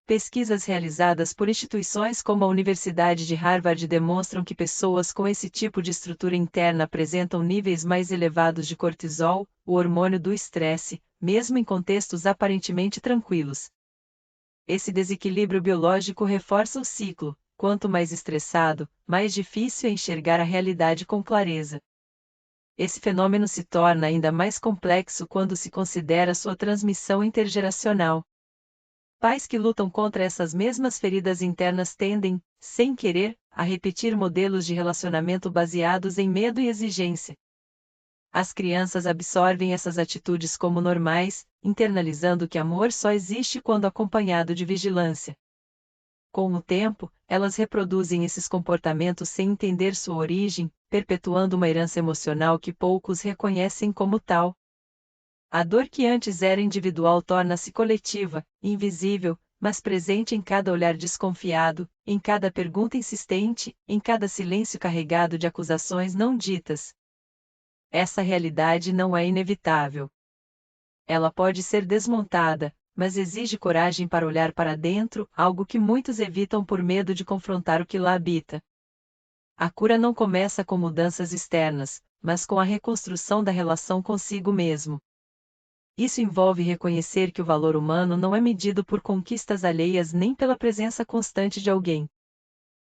Pesquisas realizadas por instituições como a Universidade de Harvard demonstram que pessoas com esse tipo de estrutura interna apresentam níveis mais elevados de cortisol, o hormônio do estresse, mesmo em contextos aparentemente tranquilos. Esse desequilíbrio biológico reforça o ciclo: quanto mais estressado, mais difícil é enxergar a realidade com clareza. Esse fenômeno se torna ainda mais complexo quando se considera sua transmissão intergeracional. Pais que lutam contra essas mesmas feridas internas tendem, sem querer, a repetir modelos de relacionamento baseados em medo e exigência. As crianças absorvem essas atitudes como normais, internalizando que amor só existe quando acompanhado de vigilância. Com o tempo, elas reproduzem esses comportamentos sem entender sua origem, perpetuando uma herança emocional que poucos reconhecem como tal. A dor que antes era individual torna-se coletiva, invisível, mas presente em cada olhar desconfiado, em cada pergunta insistente, em cada silêncio carregado de acusações não ditas. Essa realidade não é inevitável. Ela pode ser desmontada, mas exige coragem para olhar para dentro, algo que muitos evitam por medo de confrontar o que lá habita. A cura não começa com mudanças externas, mas com a reconstrução da relação consigo mesmo. Isso envolve reconhecer que o valor humano não é medido por conquistas alheias nem pela presença constante de alguém.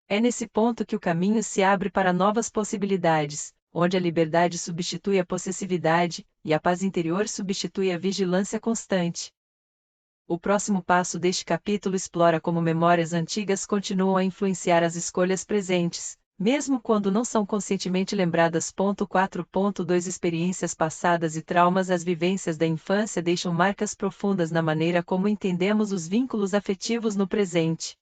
É nesse ponto que o caminho se abre para novas possibilidades, onde a liberdade substitui a possessividade, e a paz interior substitui a vigilância constante. O próximo passo deste capítulo explora como memórias antigas continuam a influenciar as escolhas presentes, mesmo quando não são conscientemente lembradas. 4.2 Experiências passadas e traumas. As vivências da infância deixam marcas profundas na maneira como entendemos os vínculos afetivos no presente.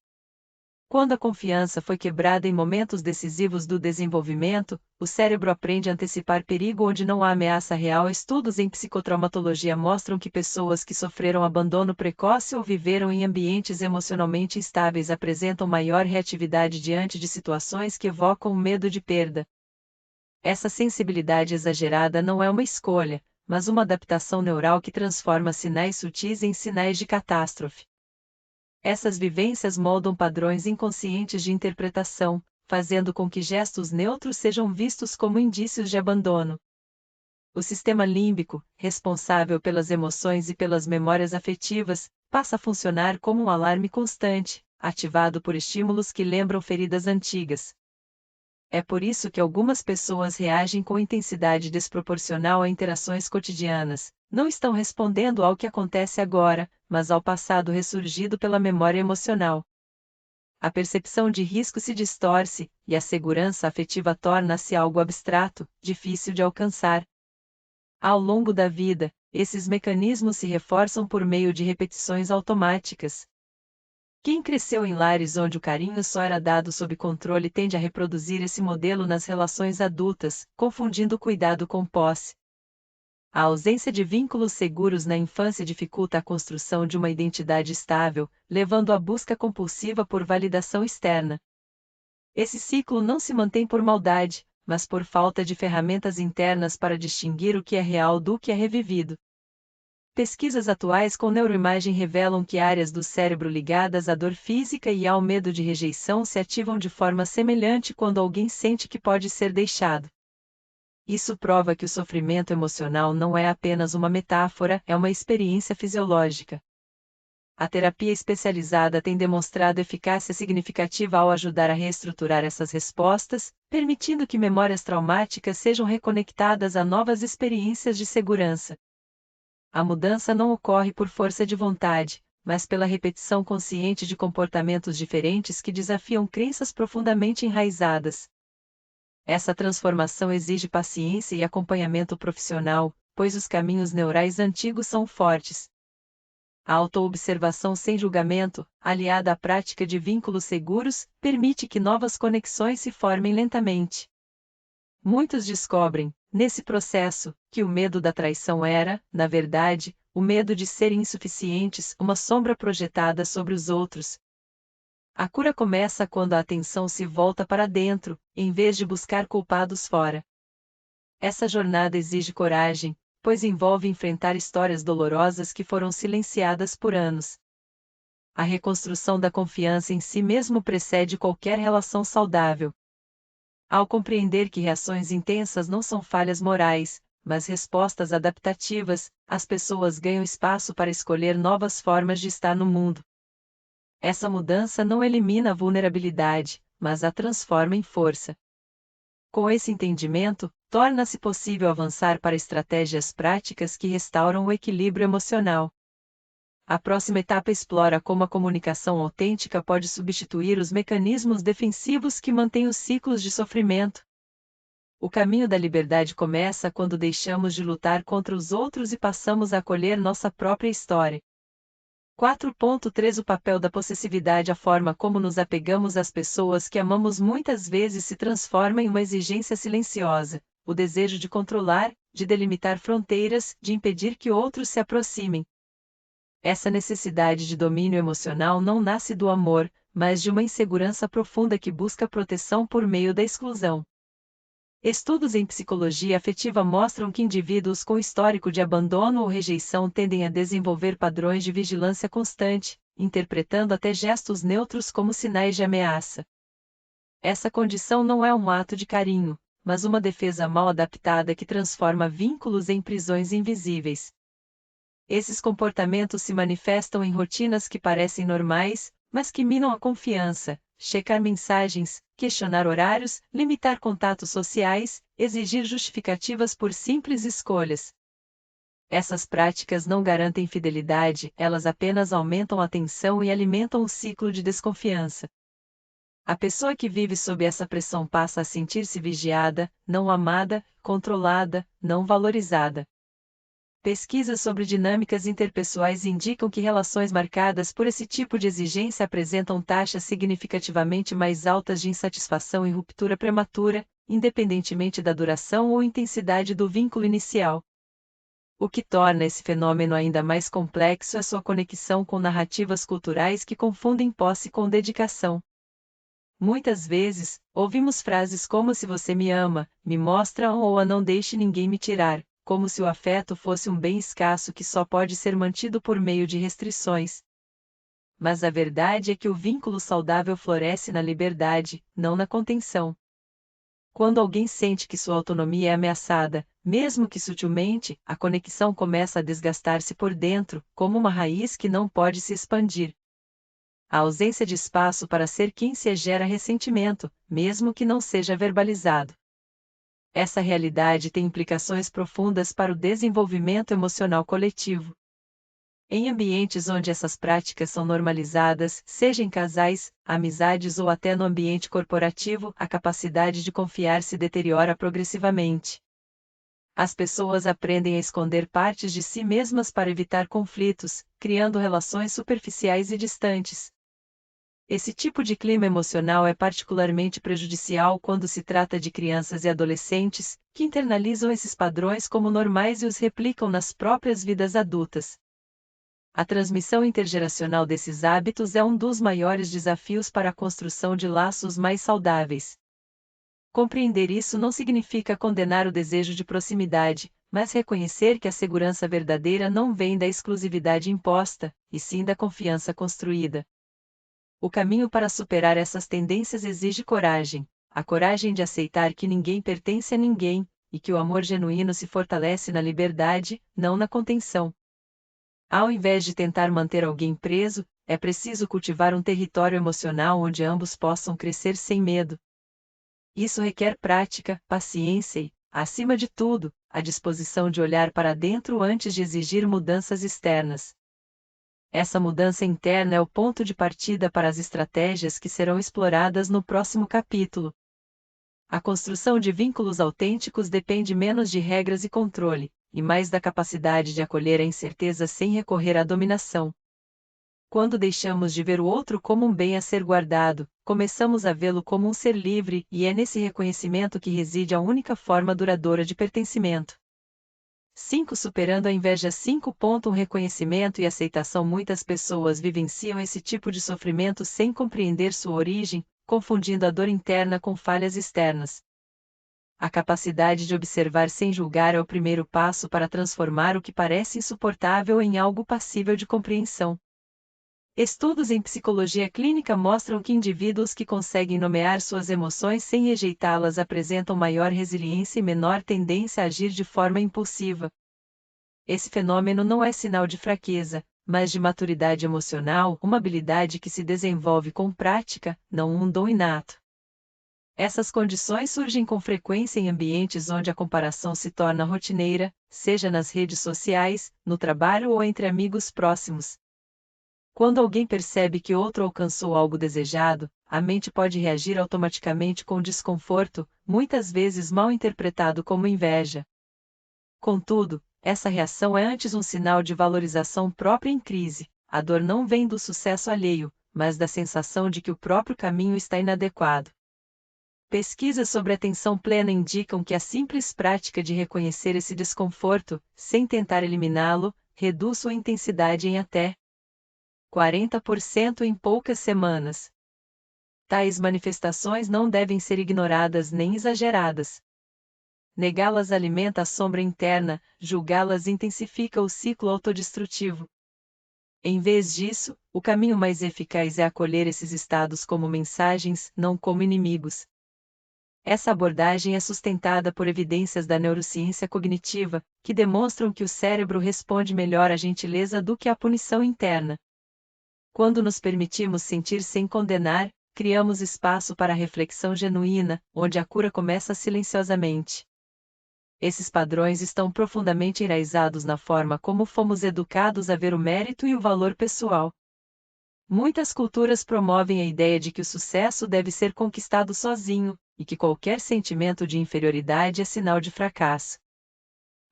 Quando a confiança foi quebrada em momentos decisivos do desenvolvimento, o cérebro aprende a antecipar perigo onde não há ameaça real. Estudos em psicotraumatologia mostram que pessoas que sofreram abandono precoce ou viveram em ambientes emocionalmente instáveis apresentam maior reatividade diante de situações que evocam o medo de perda. Essa sensibilidade exagerada não é uma escolha, mas uma adaptação neural que transforma sinais sutis em sinais de catástrofe. Essas vivências moldam padrões inconscientes de interpretação, fazendo com que gestos neutros sejam vistos como indícios de abandono. O sistema límbico, responsável pelas emoções e pelas memórias afetivas, passa a funcionar como um alarme constante, ativado por estímulos que lembram feridas antigas. É por isso que algumas pessoas reagem com intensidade desproporcional a interações cotidianas, não estão respondendo ao que acontece agora, mas ao passado ressurgido pela memória emocional. A percepção de risco se distorce, e a segurança afetiva torna-se algo abstrato, difícil de alcançar. Ao longo da vida, esses mecanismos se reforçam por meio de repetições automáticas. Quem cresceu em lares onde o carinho só era dado sob controle tende a reproduzir esse modelo nas relações adultas, confundindo cuidado com posse. A ausência de vínculos seguros na infância dificulta a construção de uma identidade estável, levando à busca compulsiva por validação externa. Esse ciclo não se mantém por maldade, mas por falta de ferramentas internas para distinguir o que é real do que é revivido. Pesquisas atuais com neuroimagem revelam que áreas do cérebro ligadas à dor física e ao medo de rejeição se ativam de forma semelhante quando alguém sente que pode ser deixado. Isso prova que o sofrimento emocional não é apenas uma metáfora, é uma experiência fisiológica. A terapia especializada tem demonstrado eficácia significativa ao ajudar a reestruturar essas respostas, permitindo que memórias traumáticas sejam reconectadas a novas experiências de segurança. A mudança não ocorre por força de vontade, mas pela repetição consciente de comportamentos diferentes que desafiam crenças profundamente enraizadas. Essa transformação exige paciência e acompanhamento profissional, pois os caminhos neurais antigos são fortes. A autoobservação sem julgamento, aliada à prática de vínculos seguros, permite que novas conexões se formem lentamente. Muitos descobrem, nesse processo, que o medo da traição era, na verdade, o medo de serem insuficientes, uma sombra projetada sobre os outros. A cura começa quando a atenção se volta para dentro, em vez de buscar culpados fora. Essa jornada exige coragem, pois envolve enfrentar histórias dolorosas que foram silenciadas por anos. A reconstrução da confiança em si mesmo precede qualquer relação saudável. Ao compreender que reações intensas não são falhas morais, mas respostas adaptativas, as pessoas ganham espaço para escolher novas formas de estar no mundo. Essa mudança não elimina a vulnerabilidade, mas a transforma em força. Com esse entendimento, torna-se possível avançar para estratégias práticas que restauram o equilíbrio emocional. A próxima etapa explora como a comunicação autêntica pode substituir os mecanismos defensivos que mantêm os ciclos de sofrimento. O caminho da liberdade começa quando deixamos de lutar contra os outros e passamos a acolher nossa própria história. 4.3 O papel da possessividade. A forma como nos apegamos às pessoas que amamos muitas vezes se transforma em uma exigência silenciosa, o desejo de controlar, de delimitar fronteiras, de impedir que outros se aproximem. Essa necessidade de domínio emocional não nasce do amor, mas de uma insegurança profunda que busca proteção por meio da exclusão. Estudos em psicologia afetiva mostram que indivíduos com histórico de abandono ou rejeição tendem a desenvolver padrões de vigilância constante, interpretando até gestos neutros como sinais de ameaça. Essa condição não é um ato de carinho, mas uma defesa mal adaptada que transforma vínculos em prisões invisíveis. Esses comportamentos se manifestam em rotinas que parecem normais, mas que minam a confiança: checar mensagens, questionar horários, limitar contatos sociais, exigir justificativas por simples escolhas. Essas práticas não garantem fidelidade, elas apenas aumentam a tensão e alimentam o ciclo de desconfiança. A pessoa que vive sob essa pressão passa a sentir-se vigiada, não amada, controlada, não valorizada. Pesquisas sobre dinâmicas interpessoais indicam que relações marcadas por esse tipo de exigência apresentam taxas significativamente mais altas de insatisfação e ruptura prematura, independentemente da duração ou intensidade do vínculo inicial. O que torna esse fenômeno ainda mais complexo é sua conexão com narrativas culturais que confundem posse com dedicação. Muitas vezes, ouvimos frases como: "se você me ama, me mostra", ou "a não deixe ninguém me tirar", como se o afeto fosse um bem escasso que só pode ser mantido por meio de restrições. Mas a verdade é que o vínculo saudável floresce na liberdade, não na contenção. Quando alguém sente que sua autonomia é ameaçada, mesmo que sutilmente, a conexão começa a desgastar-se por dentro, como uma raiz que não pode se expandir. A ausência de espaço para ser quem se é gera ressentimento, mesmo que não seja verbalizado. Essa realidade tem implicações profundas para o desenvolvimento emocional coletivo. Em ambientes onde essas práticas são normalizadas, seja em casais, amizades ou até no ambiente corporativo, a capacidade de confiar se deteriora progressivamente. As pessoas aprendem a esconder partes de si mesmas para evitar conflitos, criando relações superficiais e distantes. Esse tipo de clima emocional é particularmente prejudicial quando se trata de crianças e adolescentes, que internalizam esses padrões como normais e os replicam nas próprias vidas adultas. A transmissão intergeracional desses hábitos é um dos maiores desafios para a construção de laços mais saudáveis. Compreender isso não significa condenar o desejo de proximidade, mas reconhecer que a segurança verdadeira não vem da exclusividade imposta, e sim da confiança construída. O caminho para superar essas tendências exige coragem, a coragem de aceitar que ninguém pertence a ninguém, e que o amor genuíno se fortalece na liberdade, não na contenção. Ao invés de tentar manter alguém preso, é preciso cultivar um território emocional onde ambos possam crescer sem medo. Isso requer prática, paciência e, acima de tudo, a disposição de olhar para dentro antes de exigir mudanças externas. Essa mudança interna é o ponto de partida para as estratégias que serão exploradas no próximo capítulo. A construção de vínculos autênticos depende menos de regras e controle, e mais da capacidade de acolher a incerteza sem recorrer à dominação. Quando deixamos de ver o outro como um bem a ser guardado, começamos a vê-lo como um ser livre, e é nesse reconhecimento que reside a única forma duradoura de pertencimento. 5. Superando a inveja. 5. Reconhecimento e aceitação. Muitas pessoas vivenciam esse tipo de sofrimento sem compreender sua origem, confundindo a dor interna com falhas externas. A capacidade de observar sem julgar é o primeiro passo para transformar o que parece insuportável em algo passível de compreensão. Estudos em psicologia clínica mostram que indivíduos que conseguem nomear suas emoções sem rejeitá-las apresentam maior resiliência e menor tendência a agir de forma impulsiva. Esse fenômeno não é sinal de fraqueza, mas de maturidade emocional, uma habilidade que se desenvolve com prática, não um dom inato. Essas condições surgem com frequência em ambientes onde a comparação se torna rotineira, seja nas redes sociais, no trabalho ou entre amigos próximos. Quando alguém percebe que outro alcançou algo desejado, a mente pode reagir automaticamente com desconforto, muitas vezes mal interpretado como inveja. Contudo, essa reação é antes um sinal de valorização própria em crise. A dor não vem do sucesso alheio, mas da sensação de que o próprio caminho está inadequado. Pesquisas sobre atenção plena indicam que a simples prática de reconhecer esse desconforto, sem tentar eliminá-lo, reduz sua intensidade em até 40% em poucas semanas. Tais manifestações não devem ser ignoradas nem exageradas. Negá-las alimenta a sombra interna, julgá-las intensifica o ciclo autodestrutivo. Em vez disso, o caminho mais eficaz é acolher esses estados como mensagens, não como inimigos. Essa abordagem é sustentada por evidências da neurociência cognitiva, que demonstram que o cérebro responde melhor à gentileza do que à punição interna. Quando nos permitimos sentir sem condenar, criamos espaço para a reflexão genuína, onde a cura começa silenciosamente. Esses padrões estão profundamente enraizados na forma como fomos educados a ver o mérito e o valor pessoal. Muitas culturas promovem a ideia de que o sucesso deve ser conquistado sozinho, e que qualquer sentimento de inferioridade é sinal de fracasso.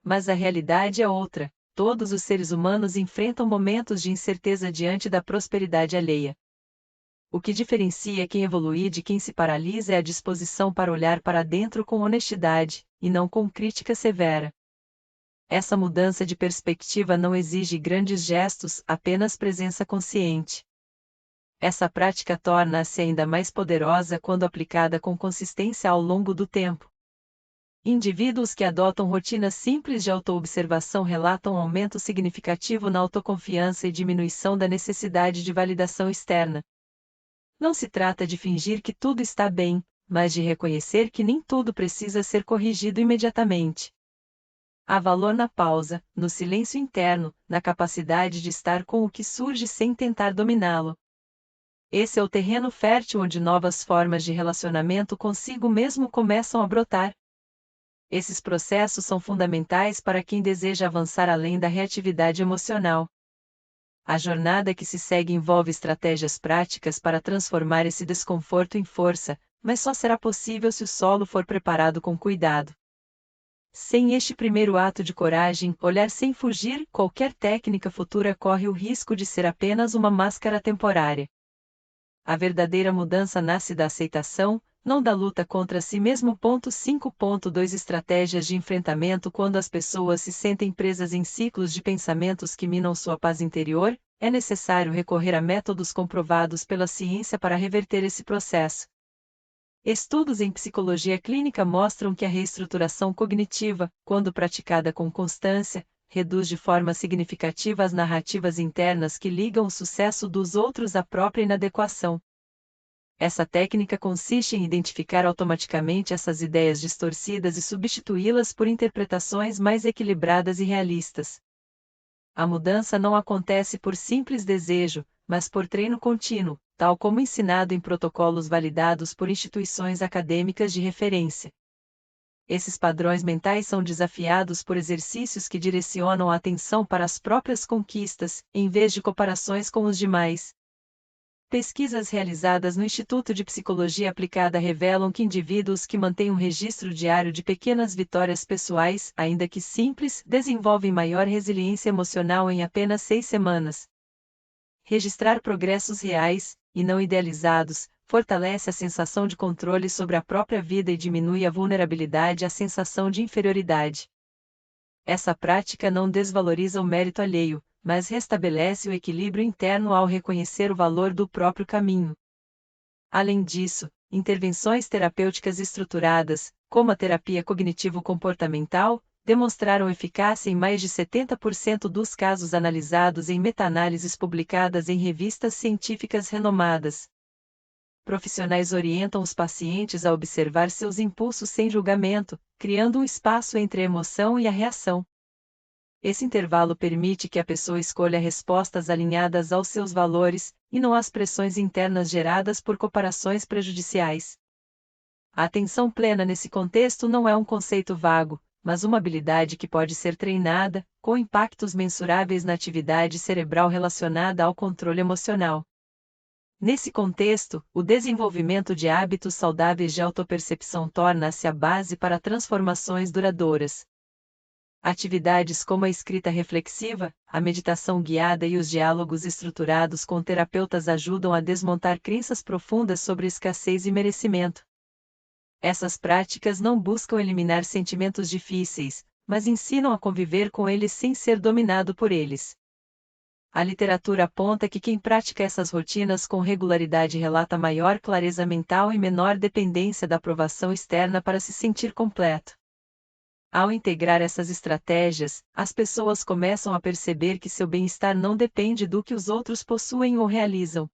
Mas a realidade é outra: todos os seres humanos enfrentam momentos de incerteza diante da prosperidade alheia. O que diferencia quem evolui de quem se paralisa é a disposição para olhar para dentro com honestidade, e não com crítica severa. Essa mudança de perspectiva não exige grandes gestos, apenas presença consciente. Essa prática torna-se ainda mais poderosa quando aplicada com consistência ao longo do tempo. Indivíduos que adotam rotinas simples de autoobservação relatam aumento significativo na autoconfiança e diminuição da necessidade de validação externa. Não se trata de fingir que tudo está bem, mas de reconhecer que nem tudo precisa ser corrigido imediatamente. Há valor na pausa, no silêncio interno, na capacidade de estar com o que surge sem tentar dominá-lo. Esse é o terreno fértil onde novas formas de relacionamento consigo mesmo começam a brotar. Esses processos são fundamentais para quem deseja avançar além da reatividade emocional. A jornada que se segue envolve estratégias práticas para transformar esse desconforto em força, mas só será possível se o solo for preparado com cuidado. Sem este primeiro ato de coragem, olhar sem fugir, qualquer técnica futura corre o risco de ser apenas uma máscara temporária. A verdadeira mudança nasce da aceitação, não da luta contra si mesmo. 5.2 Estratégias de enfrentamento. Quando as pessoas se sentem presas em ciclos de pensamentos que minam sua paz interior, é necessário recorrer a métodos comprovados pela ciência para reverter esse processo. Estudos em psicologia clínica mostram que a reestruturação cognitiva, quando praticada com constância, reduz de forma significativa as narrativas internas que ligam o sucesso dos outros à própria inadequação. Essa técnica consiste em identificar automaticamente essas ideias distorcidas e substituí-las por interpretações mais equilibradas e realistas. A mudança não acontece por simples desejo, mas por treino contínuo, tal como ensinado em protocolos validados por instituições acadêmicas de referência. Esses padrões mentais são desafiados por exercícios que direcionam a atenção para as próprias conquistas, em vez de comparações com os demais. Pesquisas realizadas no Instituto de Psicologia Aplicada revelam que indivíduos que mantêm um registro diário de pequenas vitórias pessoais, ainda que simples, desenvolvem maior resiliência emocional em apenas 6 semanas. Registrar progressos reais, e não idealizados, fortalece a sensação de controle sobre a própria vida e diminui a vulnerabilidade à sensação de inferioridade. Essa prática não desvaloriza o mérito alheio, mas restabelece o equilíbrio interno ao reconhecer o valor do próprio caminho. Além disso, intervenções terapêuticas estruturadas, como a terapia cognitivo-comportamental, demonstraram eficácia em mais de 70% dos casos analisados em meta-análises publicadas em revistas científicas renomadas. Profissionais orientam os pacientes a observar seus impulsos sem julgamento, criando um espaço entre a emoção e a reação. Esse intervalo permite que a pessoa escolha respostas alinhadas aos seus valores, e não às pressões internas geradas por comparações prejudiciais. A atenção plena nesse contexto não é um conceito vago, mas uma habilidade que pode ser treinada, com impactos mensuráveis na atividade cerebral relacionada ao controle emocional. Nesse contexto, o desenvolvimento de hábitos saudáveis de autopercepção torna-se a base para transformações duradouras. Atividades como a escrita reflexiva, a meditação guiada e os diálogos estruturados com terapeutas ajudam a desmontar crenças profundas sobre escassez e merecimento. Essas práticas não buscam eliminar sentimentos difíceis, mas ensinam a conviver com eles sem ser dominado por eles. A literatura aponta que quem pratica essas rotinas com regularidade relata maior clareza mental e menor dependência da aprovação externa para se sentir completo. Ao integrar essas estratégias, as pessoas começam a perceber que seu bem-estar não depende do que os outros possuem ou realizam.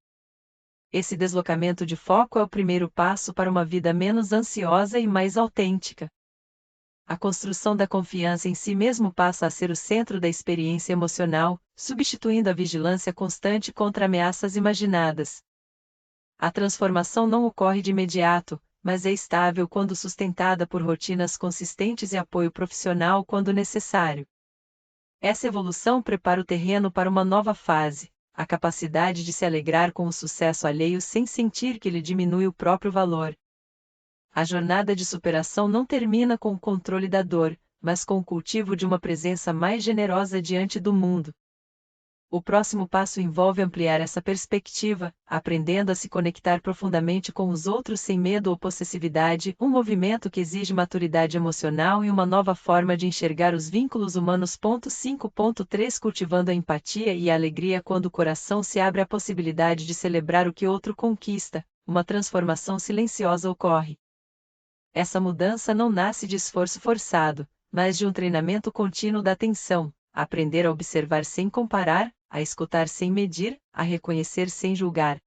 Esse deslocamento de foco é o primeiro passo para uma vida menos ansiosa e mais autêntica. A construção da confiança em si mesmo passa a ser o centro da experiência emocional, substituindo a vigilância constante contra ameaças imaginadas. A transformação não ocorre de imediato, mas é estável quando sustentada por rotinas consistentes e apoio profissional quando necessário. Essa evolução prepara o terreno para uma nova fase, a capacidade de se alegrar com o sucesso alheio sem sentir que lhe diminui o próprio valor. A jornada de superação não termina com o controle da dor, mas com o cultivo de uma presença mais generosa diante do mundo. O próximo passo envolve ampliar essa perspectiva, aprendendo a se conectar profundamente com os outros sem medo ou possessividade, um movimento que exige maturidade emocional e uma nova forma de enxergar os vínculos humanos. 5.3 Cultivando a empatia e a alegria. Quando o coração se abre à possibilidade de celebrar o que outro conquista, uma transformação silenciosa ocorre. Essa mudança não nasce de esforço forçado, mas de um treinamento contínuo da atenção, aprender a observar sem comparar, a escutar sem medir, a reconhecer sem julgar.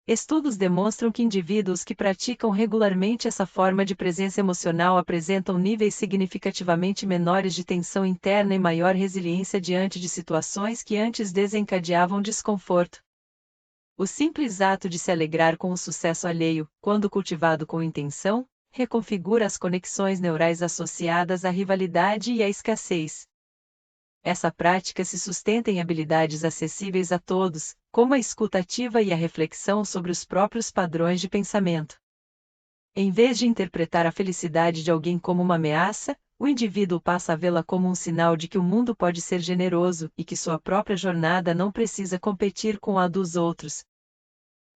Estudos demonstram que indivíduos que praticam regularmente essa forma de presença emocional apresentam níveis significativamente menores de tensão interna e maior resiliência diante de situações que antes desencadeavam desconforto. O simples ato de se alegrar com o sucesso alheio, quando cultivado com intenção, reconfigura as conexões neurais associadas à rivalidade e à escassez. Essa prática se sustenta em habilidades acessíveis a todos, como a escuta ativa e a reflexão sobre os próprios padrões de pensamento. Em vez de interpretar a felicidade de alguém como uma ameaça, o indivíduo passa a vê-la como um sinal de que o mundo pode ser generoso e que sua própria jornada não precisa competir com a dos outros.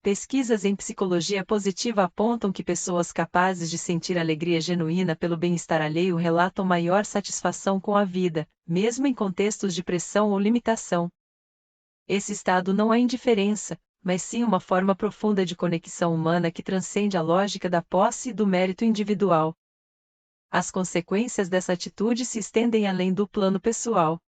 Pesquisas em psicologia positiva apontam que pessoas capazes de sentir alegria genuína pelo bem-estar alheio relatam maior satisfação com a vida, mesmo em contextos de pressão ou limitação. Esse estado não é indiferença, mas sim uma forma profunda de conexão humana que transcende a lógica da posse e do mérito individual. As consequências dessa atitude se estendem além do plano pessoal.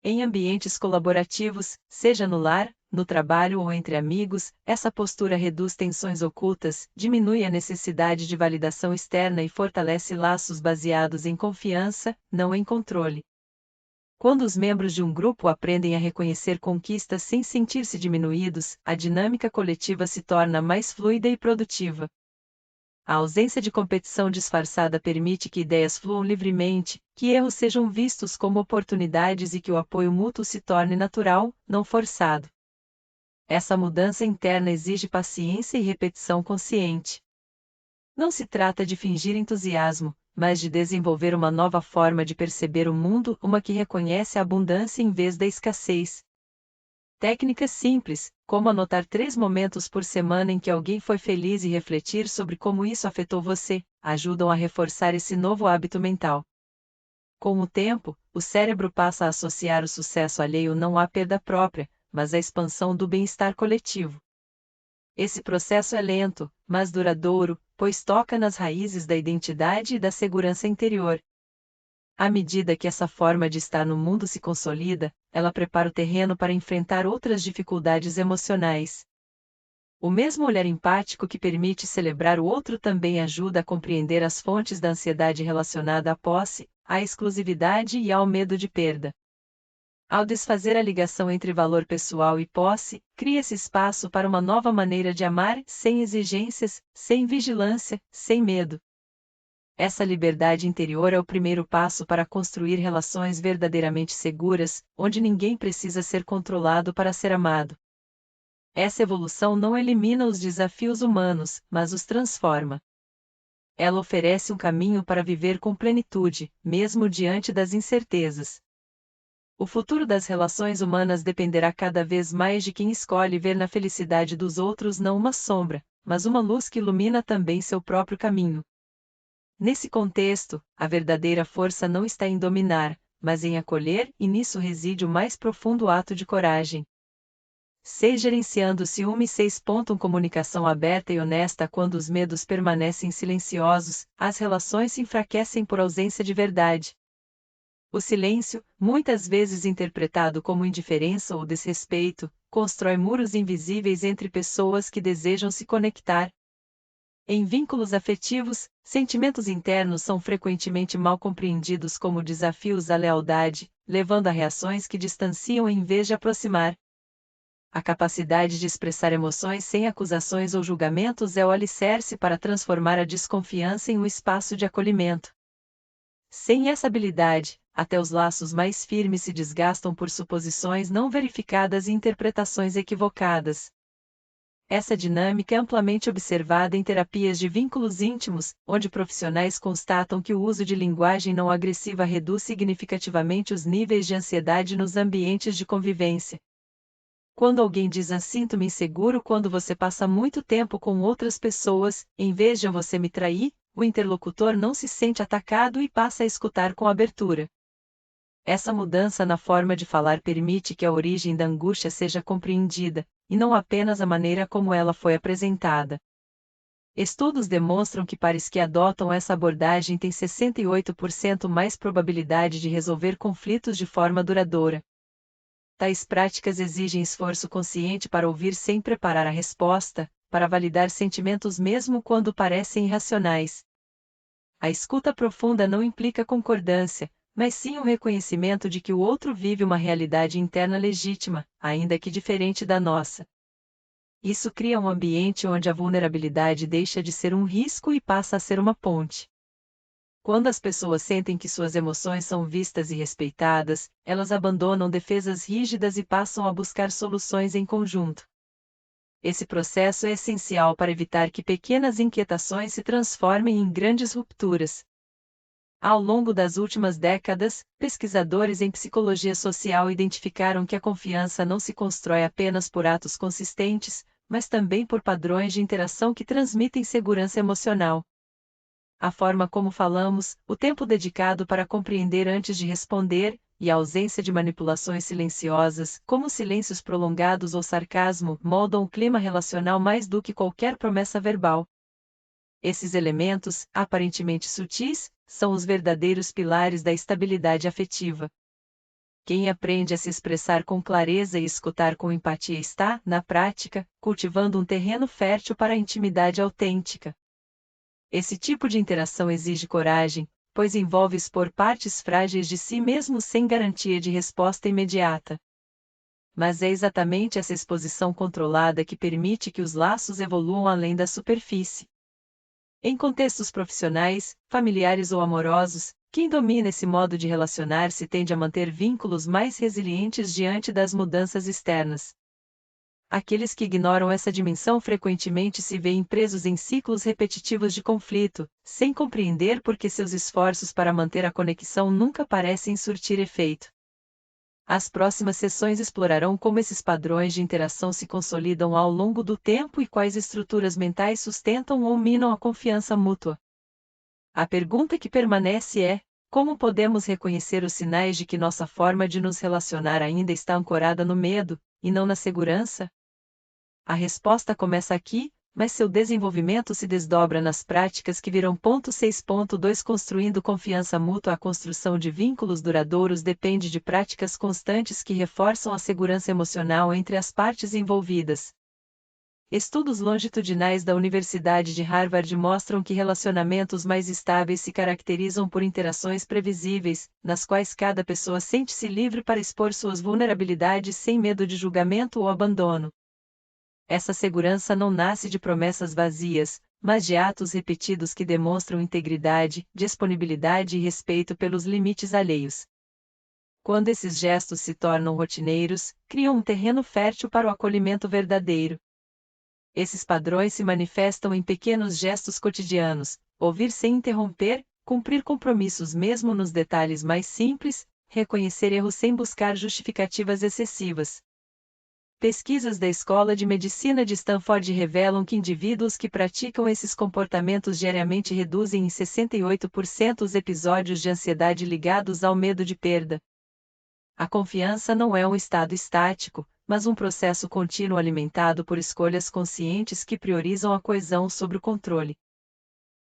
Em ambientes colaborativos, seja no lar, no trabalho ou entre amigos, essa postura reduz tensões ocultas, diminui a necessidade de validação externa e fortalece laços baseados em confiança, não em controle. Quando os membros de um grupo aprendem a reconhecer conquistas sem sentir-se diminuídos, a dinâmica coletiva se torna mais fluida e produtiva. A ausência de competição disfarçada permite que ideias fluam livremente, que erros sejam vistos como oportunidades e que o apoio mútuo se torne natural, não forçado. Essa mudança interna exige paciência e repetição consciente. Não se trata de fingir entusiasmo, mas de desenvolver uma nova forma de perceber o mundo, uma que reconhece a abundância em vez da escassez. Técnicas simples, como anotar 3 momentos por semana em que alguém foi feliz e refletir sobre como isso afetou você, ajudam a reforçar esse novo hábito mental. Com o tempo, o cérebro passa a associar o sucesso alheio não à perda própria, mas à expansão do bem-estar coletivo. Esse processo é lento, mas duradouro, pois toca nas raízes da identidade e da segurança interior. À medida que essa forma de estar no mundo se consolida, ela prepara o terreno para enfrentar outras dificuldades emocionais. O mesmo olhar empático que permite celebrar o outro também ajuda a compreender as fontes da ansiedade relacionada à posse, à exclusividade e ao medo de perda. Ao desfazer a ligação entre valor pessoal e posse, cria-se espaço para uma nova maneira de amar, sem exigências, sem vigilância, sem medo. Essa liberdade interior é o primeiro passo para construir relações verdadeiramente seguras, onde ninguém precisa ser controlado para ser amado. Essa evolução não elimina os desafios humanos, mas os transforma. Ela oferece um caminho para viver com plenitude, mesmo diante das incertezas. O futuro das relações humanas dependerá cada vez mais de quem escolhe ver na felicidade dos outros não uma sombra, mas uma luz que ilumina também seu próprio caminho. Nesse contexto, a verdadeira força não está em dominar, mas em acolher, e nisso reside o mais profundo ato de coragem. 6. Gerenciando o ciúme. 6. Comunicação aberta e honesta. Quando os medos permanecem silenciosos, as relações se enfraquecem por ausência de verdade. O silêncio, muitas vezes interpretado como indiferença ou desrespeito, constrói muros invisíveis entre pessoas que desejam se conectar. Em vínculos afetivos, sentimentos internos são frequentemente mal compreendidos como desafios à lealdade, levando a reações que distanciam em vez de aproximar. A capacidade de expressar emoções sem acusações ou julgamentos é o alicerce para transformar a desconfiança em um espaço de acolhimento. Sem essa habilidade, até os laços mais firmes se desgastam por suposições não verificadas e interpretações equivocadas. Essa dinâmica é amplamente observada em terapias de vínculos íntimos, onde profissionais constatam que o uso de linguagem não agressiva reduz significativamente os níveis de ansiedade nos ambientes de convivência. Quando alguém diz sinto-me inseguro quando você passa muito tempo com outras pessoas, em vez de você me trair, o interlocutor não se sente atacado e passa a escutar com abertura. Essa mudança na forma de falar permite que a origem da angústia seja compreendida, e não apenas a maneira como ela foi apresentada. Estudos demonstram que pares que adotam essa abordagem têm 68% mais probabilidade de resolver conflitos de forma duradoura. Tais práticas exigem esforço consciente para ouvir sem preparar a resposta, para validar sentimentos mesmo quando parecem irracionais. A escuta profunda não implica concordância, mas sim o reconhecimento de que o outro vive uma realidade interna legítima, ainda que diferente da nossa. Isso cria um ambiente onde a vulnerabilidade deixa de ser um risco e passa a ser uma ponte. Quando as pessoas sentem que suas emoções são vistas e respeitadas, elas abandonam defesas rígidas e passam a buscar soluções em conjunto. Esse processo é essencial para evitar que pequenas inquietações se transformem em grandes rupturas. Ao longo das últimas décadas, pesquisadores em psicologia social identificaram que a confiança não se constrói apenas por atos consistentes, mas também por padrões de interação que transmitem segurança emocional. A forma como falamos, o tempo dedicado para compreender antes de responder, e a ausência de manipulações silenciosas, como silêncios prolongados ou sarcasmo, moldam o clima relacional mais do que qualquer promessa verbal. Esses elementos, aparentemente sutis, são os verdadeiros pilares da estabilidade afetiva. Quem aprende a se expressar com clareza e escutar com empatia está, na prática, cultivando um terreno fértil para a intimidade autêntica. Esse tipo de interação exige coragem, pois envolve expor partes frágeis de si mesmo sem garantia de resposta imediata. Mas é exatamente essa exposição controlada que permite que os laços evoluam além da superfície. Em contextos profissionais, familiares ou amorosos, quem domina esse modo de relacionar-se tende a manter vínculos mais resilientes diante das mudanças externas. Aqueles que ignoram essa dimensão frequentemente se veem presos em ciclos repetitivos de conflito, sem compreender por que seus esforços para manter a conexão nunca parecem surtir efeito. As próximas sessões explorarão como esses padrões de interação se consolidam ao longo do tempo e quais estruturas mentais sustentam ou minam a confiança mútua. A pergunta que permanece é: como podemos reconhecer os sinais de que nossa forma de nos relacionar ainda está ancorada no medo, e não na segurança? A resposta começa aqui, mas seu desenvolvimento se desdobra nas práticas que virão. 6.2 Construindo confiança mútua. A construção de vínculos duradouros depende de práticas constantes que reforçam a segurança emocional entre as partes envolvidas. Estudos longitudinais da Universidade de Harvard mostram que relacionamentos mais estáveis se caracterizam por interações previsíveis, nas quais cada pessoa sente-se livre para expor suas vulnerabilidades sem medo de julgamento ou abandono. Essa segurança não nasce de promessas vazias, mas de atos repetidos que demonstram integridade, disponibilidade e respeito pelos limites alheios. Quando esses gestos se tornam rotineiros, criam um terreno fértil para o acolhimento verdadeiro. Esses padrões se manifestam em pequenos gestos cotidianos: ouvir sem interromper, cumprir compromissos mesmo nos detalhes mais simples, reconhecer erros sem buscar justificativas excessivas. Pesquisas da Escola de Medicina de Stanford revelam que indivíduos que praticam esses comportamentos diariamente reduzem em 68% os episódios de ansiedade ligados ao medo de perda. A confiança não é um estado estático, mas um processo contínuo alimentado por escolhas conscientes que priorizam a coesão sobre o controle.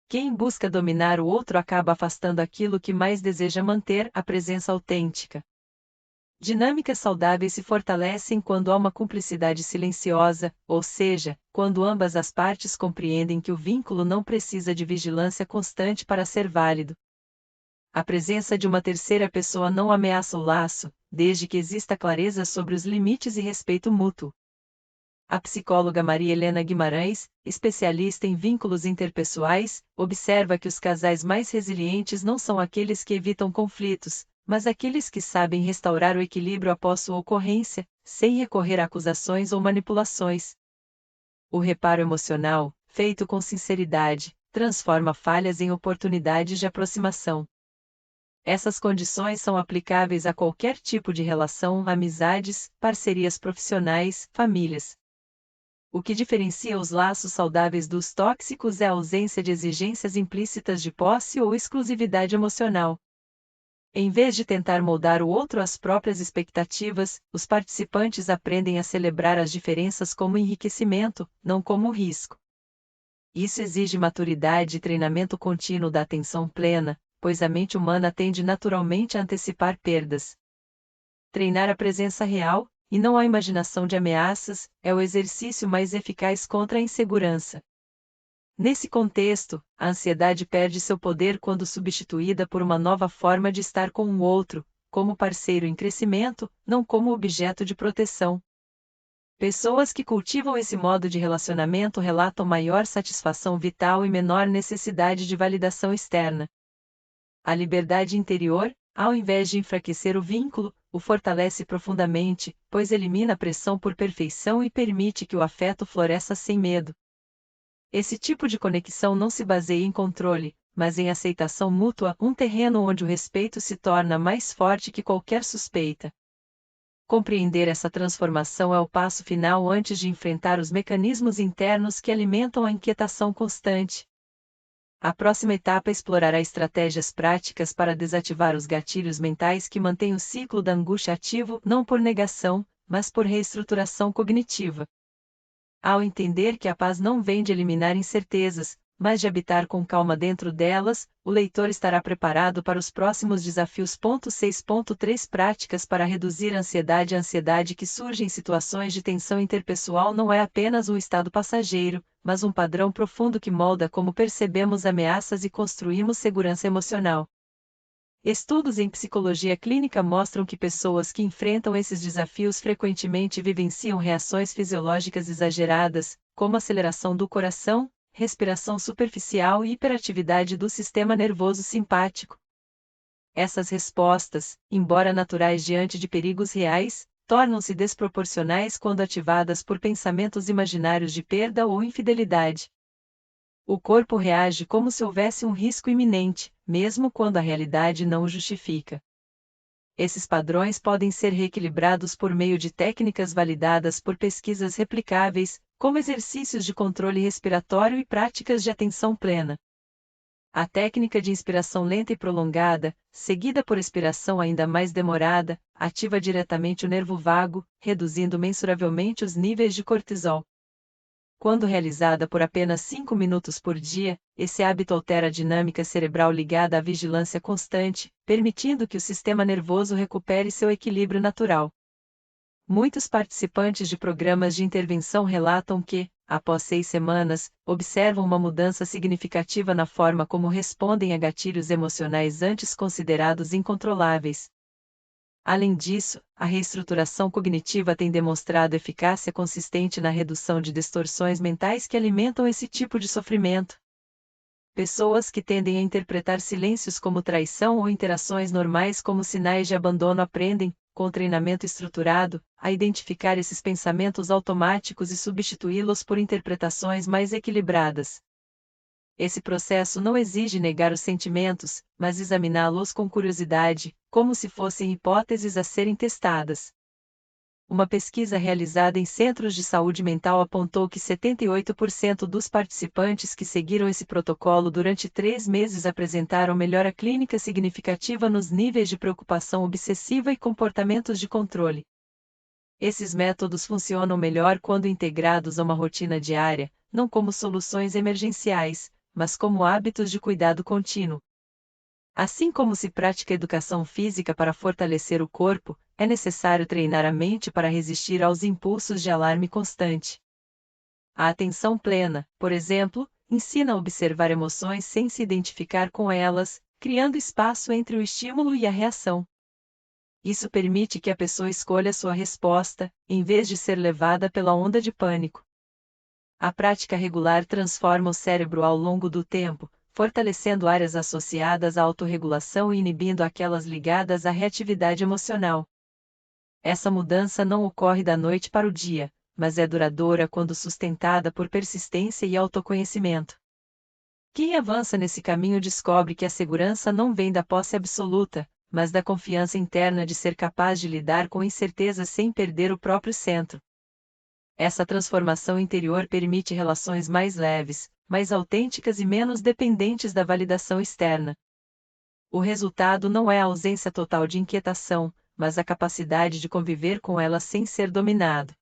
Quem busca dominar o outro acaba afastando aquilo que mais deseja manter, a presença autêntica. Dinâmicas saudáveis se fortalecem quando há uma cumplicidade silenciosa, ou seja, quando ambas as partes compreendem que o vínculo não precisa de vigilância constante para ser válido. A presença de uma terceira pessoa não ameaça o laço, desde que exista clareza sobre os limites e respeito mútuo. A psicóloga Maria Helena Guimarães, especialista em vínculos interpessoais, observa que os casais mais resilientes não são aqueles que evitam conflitos, mas aqueles que sabem restaurar o equilíbrio após sua ocorrência, sem recorrer a acusações ou manipulações. O reparo emocional, feito com sinceridade, transforma falhas em oportunidades de aproximação. Essas condições são aplicáveis a qualquer tipo de relação, amizades, parcerias profissionais, famílias. O que diferencia os laços saudáveis dos tóxicos é a ausência de exigências implícitas de posse ou exclusividade emocional. Em vez de tentar moldar o outro às próprias expectativas, os participantes aprendem a celebrar as diferenças como enriquecimento, não como risco. Isso exige maturidade e treinamento contínuo da atenção plena, pois a mente humana tende naturalmente a antecipar perdas. Treinar a presença real, e não a imaginação de ameaças, é o exercício mais eficaz contra a insegurança. Nesse contexto, a ansiedade perde seu poder quando substituída por uma nova forma de estar com o outro, como parceiro em crescimento, não como objeto de proteção. Pessoas que cultivam esse modo de relacionamento relatam maior satisfação vital e menor necessidade de validação externa. A liberdade interior, ao invés de enfraquecer o vínculo, o fortalece profundamente, pois elimina a pressão por perfeição e permite que o afeto floresça sem medo. Esse tipo de conexão não se baseia em controle, mas em aceitação mútua, um terreno onde o respeito se torna mais forte que qualquer suspeita. Compreender essa transformação é o passo final antes de enfrentar os mecanismos internos que alimentam a inquietação constante. A próxima etapa explorará estratégias práticas para desativar os gatilhos mentais que mantêm o ciclo da angústia ativo, não por negação, mas por reestruturação cognitiva. Ao entender que a paz não vem de eliminar incertezas, mas de habitar com calma dentro delas, o leitor estará preparado para os próximos desafios. 6.3 Práticas para reduzir a ansiedade. A ansiedade que surge em situações de tensão interpessoal não é apenas um estado passageiro, mas um padrão profundo que molda como percebemos ameaças e construímos segurança emocional. Estudos em psicologia clínica mostram que pessoas que enfrentam esses desafios frequentemente vivenciam reações fisiológicas exageradas, como aceleração do coração, respiração superficial e hiperatividade do sistema nervoso simpático. Essas respostas, embora naturais diante de perigos reais, tornam-se desproporcionais quando ativadas por pensamentos imaginários de perda ou infidelidade. O corpo reage como se houvesse um risco iminente, mesmo quando a realidade não o justifica. Esses padrões podem ser reequilibrados por meio de técnicas validadas por pesquisas replicáveis, como exercícios de controle respiratório e práticas de atenção plena. A técnica de inspiração lenta e prolongada, seguida por expiração ainda mais demorada, ativa diretamente o nervo vago, reduzindo mensuravelmente os níveis de cortisol. Quando realizada por apenas 5 minutos por dia, esse hábito altera a dinâmica cerebral ligada à vigilância constante, permitindo que o sistema nervoso recupere seu equilíbrio natural. Muitos participantes de programas de intervenção relatam que, após 6 semanas, observam uma mudança significativa na forma como respondem a gatilhos emocionais antes considerados incontroláveis. Além disso, a reestruturação cognitiva tem demonstrado eficácia consistente na redução de distorções mentais que alimentam esse tipo de sofrimento. Pessoas que tendem a interpretar silêncios como traição ou interações normais como sinais de abandono aprendem, com treinamento estruturado, a identificar esses pensamentos automáticos e substituí-los por interpretações mais equilibradas. Esse processo não exige negar os sentimentos, mas examiná-los com curiosidade, como se fossem hipóteses a serem testadas. Uma pesquisa realizada em centros de saúde mental apontou que 78% dos participantes que seguiram esse protocolo durante 3 meses apresentaram melhora clínica significativa nos níveis de preocupação obsessiva e comportamentos de controle. Esses métodos funcionam melhor quando integrados a uma rotina diária, não como soluções emergenciais, mas como hábitos de cuidado contínuo. Assim como se pratica educação física para fortalecer o corpo, é necessário treinar a mente para resistir aos impulsos de alarme constante. A atenção plena, por exemplo, ensina a observar emoções sem se identificar com elas, criando espaço entre o estímulo e a reação. Isso permite que a pessoa escolha sua resposta, em vez de ser levada pela onda de pânico. A prática regular transforma o cérebro ao longo do tempo, fortalecendo áreas associadas à autorregulação e inibindo aquelas ligadas à reatividade emocional. Essa mudança não ocorre da noite para o dia, mas é duradoura quando sustentada por persistência e autoconhecimento. Quem avança nesse caminho descobre que a segurança não vem da posse absoluta, mas da confiança interna de ser capaz de lidar com incertezas sem perder o próprio centro. Essa transformação interior permite relações mais leves, mais autênticas e menos dependentes da validação externa. O resultado não é a ausência total de inquietação, mas a capacidade de conviver com ela sem ser dominado.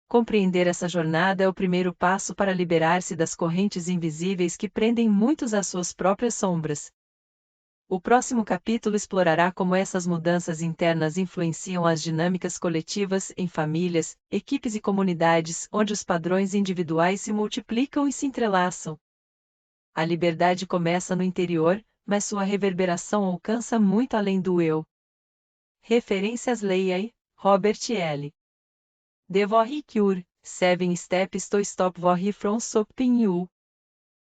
Compreender essa jornada é o primeiro passo para liberar-se das correntes invisíveis que prendem muitos às suas próprias sombras. O próximo capítulo explorará como essas mudanças internas influenciam as dinâmicas coletivas em famílias, equipes e comunidades, onde os padrões individuais se multiplicam e se entrelaçam. A liberdade começa no interior, mas sua reverberação alcança muito além do eu. Referências: leia aí, Robert L. Devorre Cure, 7 Steps to Stop Worry from Stopping You.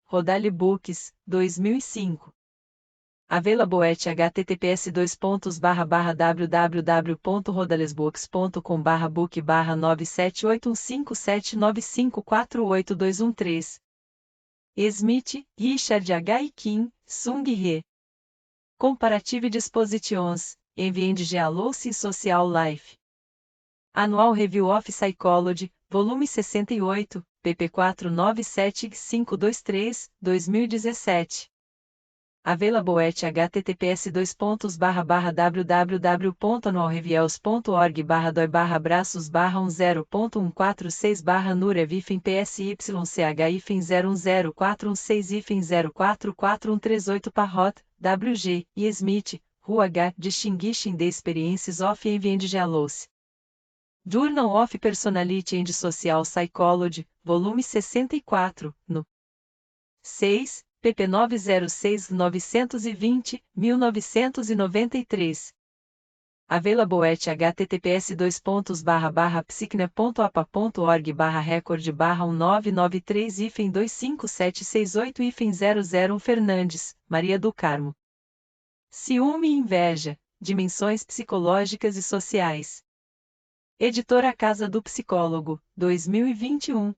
Rodale Books, 2005. Available at https://www.rodalesbooks.com/book/9781579548213. Smith, Richard H. Kim, Sung He. Comparative Dispositions, Enviende Gealouce Social Life. Annual Review of Psychology, volume 68, pp 497523, 2017. Available at https://www.norreviews.org/braços/10.146/nurev-PSY05PSY044138 Parrot, W.G. e H. Distinguishing the Experiences of Envy and Jealousy. Journal of Personality and Social Psychology, volume 64, no. 6, pp 906-920, 1993. Available at https://psicne.apa.org/record/1993-257768-00 Fernandes, Maria do Carmo. Ciúme e inveja, dimensões psicológicas e sociais. Editora Casa do Psicólogo, 2021.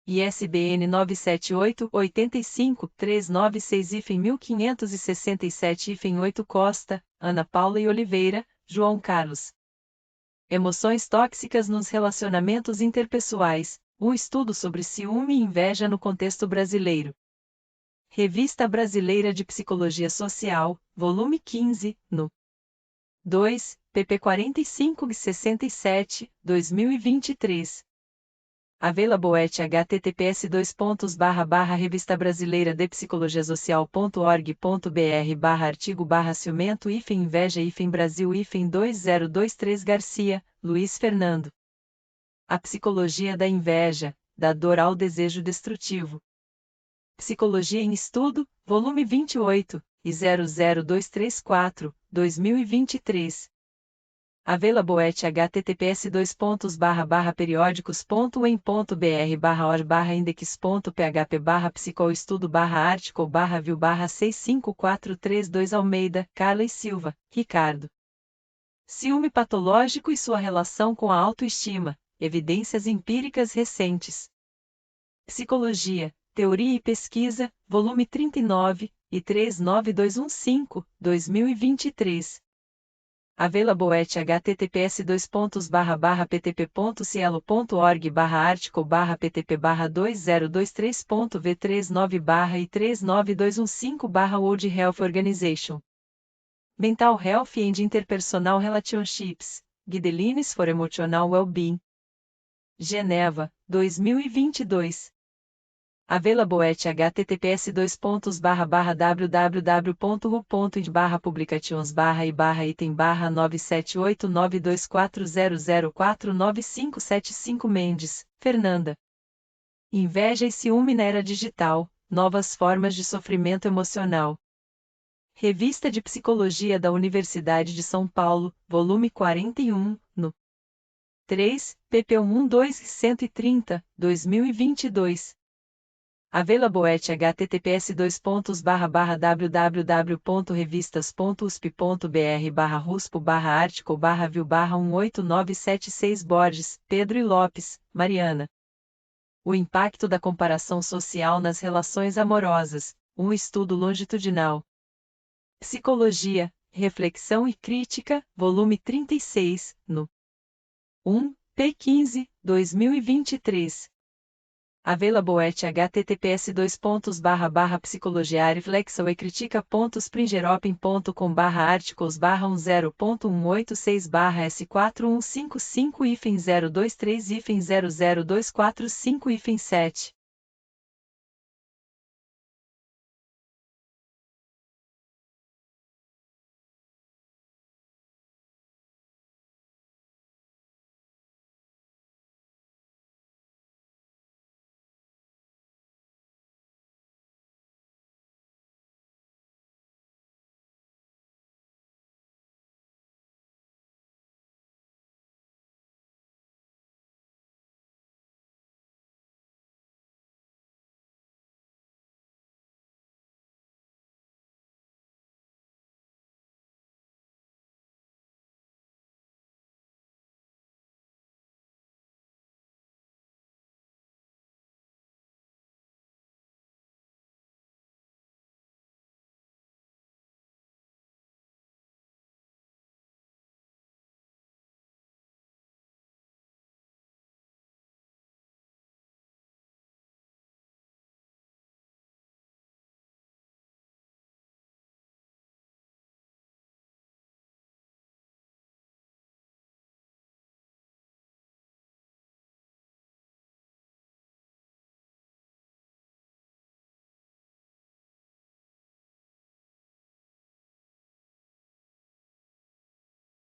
ISBN 978-85-396-1567-8 Costa, Ana Paula e Oliveira, João Carlos. Emoções tóxicas nos relacionamentos interpessoais, um estudo sobre ciúme e inveja no contexto brasileiro. Revista Brasileira de Psicologia Social, volume 15, no. 2, pp 45-67, 2023. Available at https://revistabrasileira-de-psicologia-social.org.br/artigo/ciumento-inveja-brasil-2023 Garcia, Luiz Fernando. A Psicologia da Inveja, da dor ao desejo destrutivo. Psicologia em Estudo, volume 28, e 00234, 2023. Available at https://periódicos.em.br/or/index.php/psicoestudo/article/view/65432 Almeida, Carla e Silva, Ricardo. Ciúme patológico e sua relação com a autoestima, evidências empíricas recentes. Psicologia, Teoria e Pesquisa, volume 39, e 39215, 2023. Available at https://ptp.cielo.org/article/pt/2023.v39/e39215/World Health Organization. Mental Health and Interpersonal Relationships, Guidelines for Emotional Well-Being. Geneva, 2022. Available at https://www.ru.id/publications/item/9789240049575 Mendes, Fernanda. Inveja e ciúme na era digital, novas formas de sofrimento emocional. Revista de Psicologia da Universidade de São Paulo, volume 41, no 3, pp. 1230, 2022. Available at https://www.revistas.usp.br/ruspo/article/view/18976 Borges, Pedro e Lopes, Mariana. O impacto da comparação social nas relações amorosas, um estudo longitudinal. Psicologia, Reflexão e Crítica, volume 36, no 1, p. 15, 2023. Available at https://psicologiareflexoecritica.springeropem.com/articles/10.186/S4155-023-002445-7.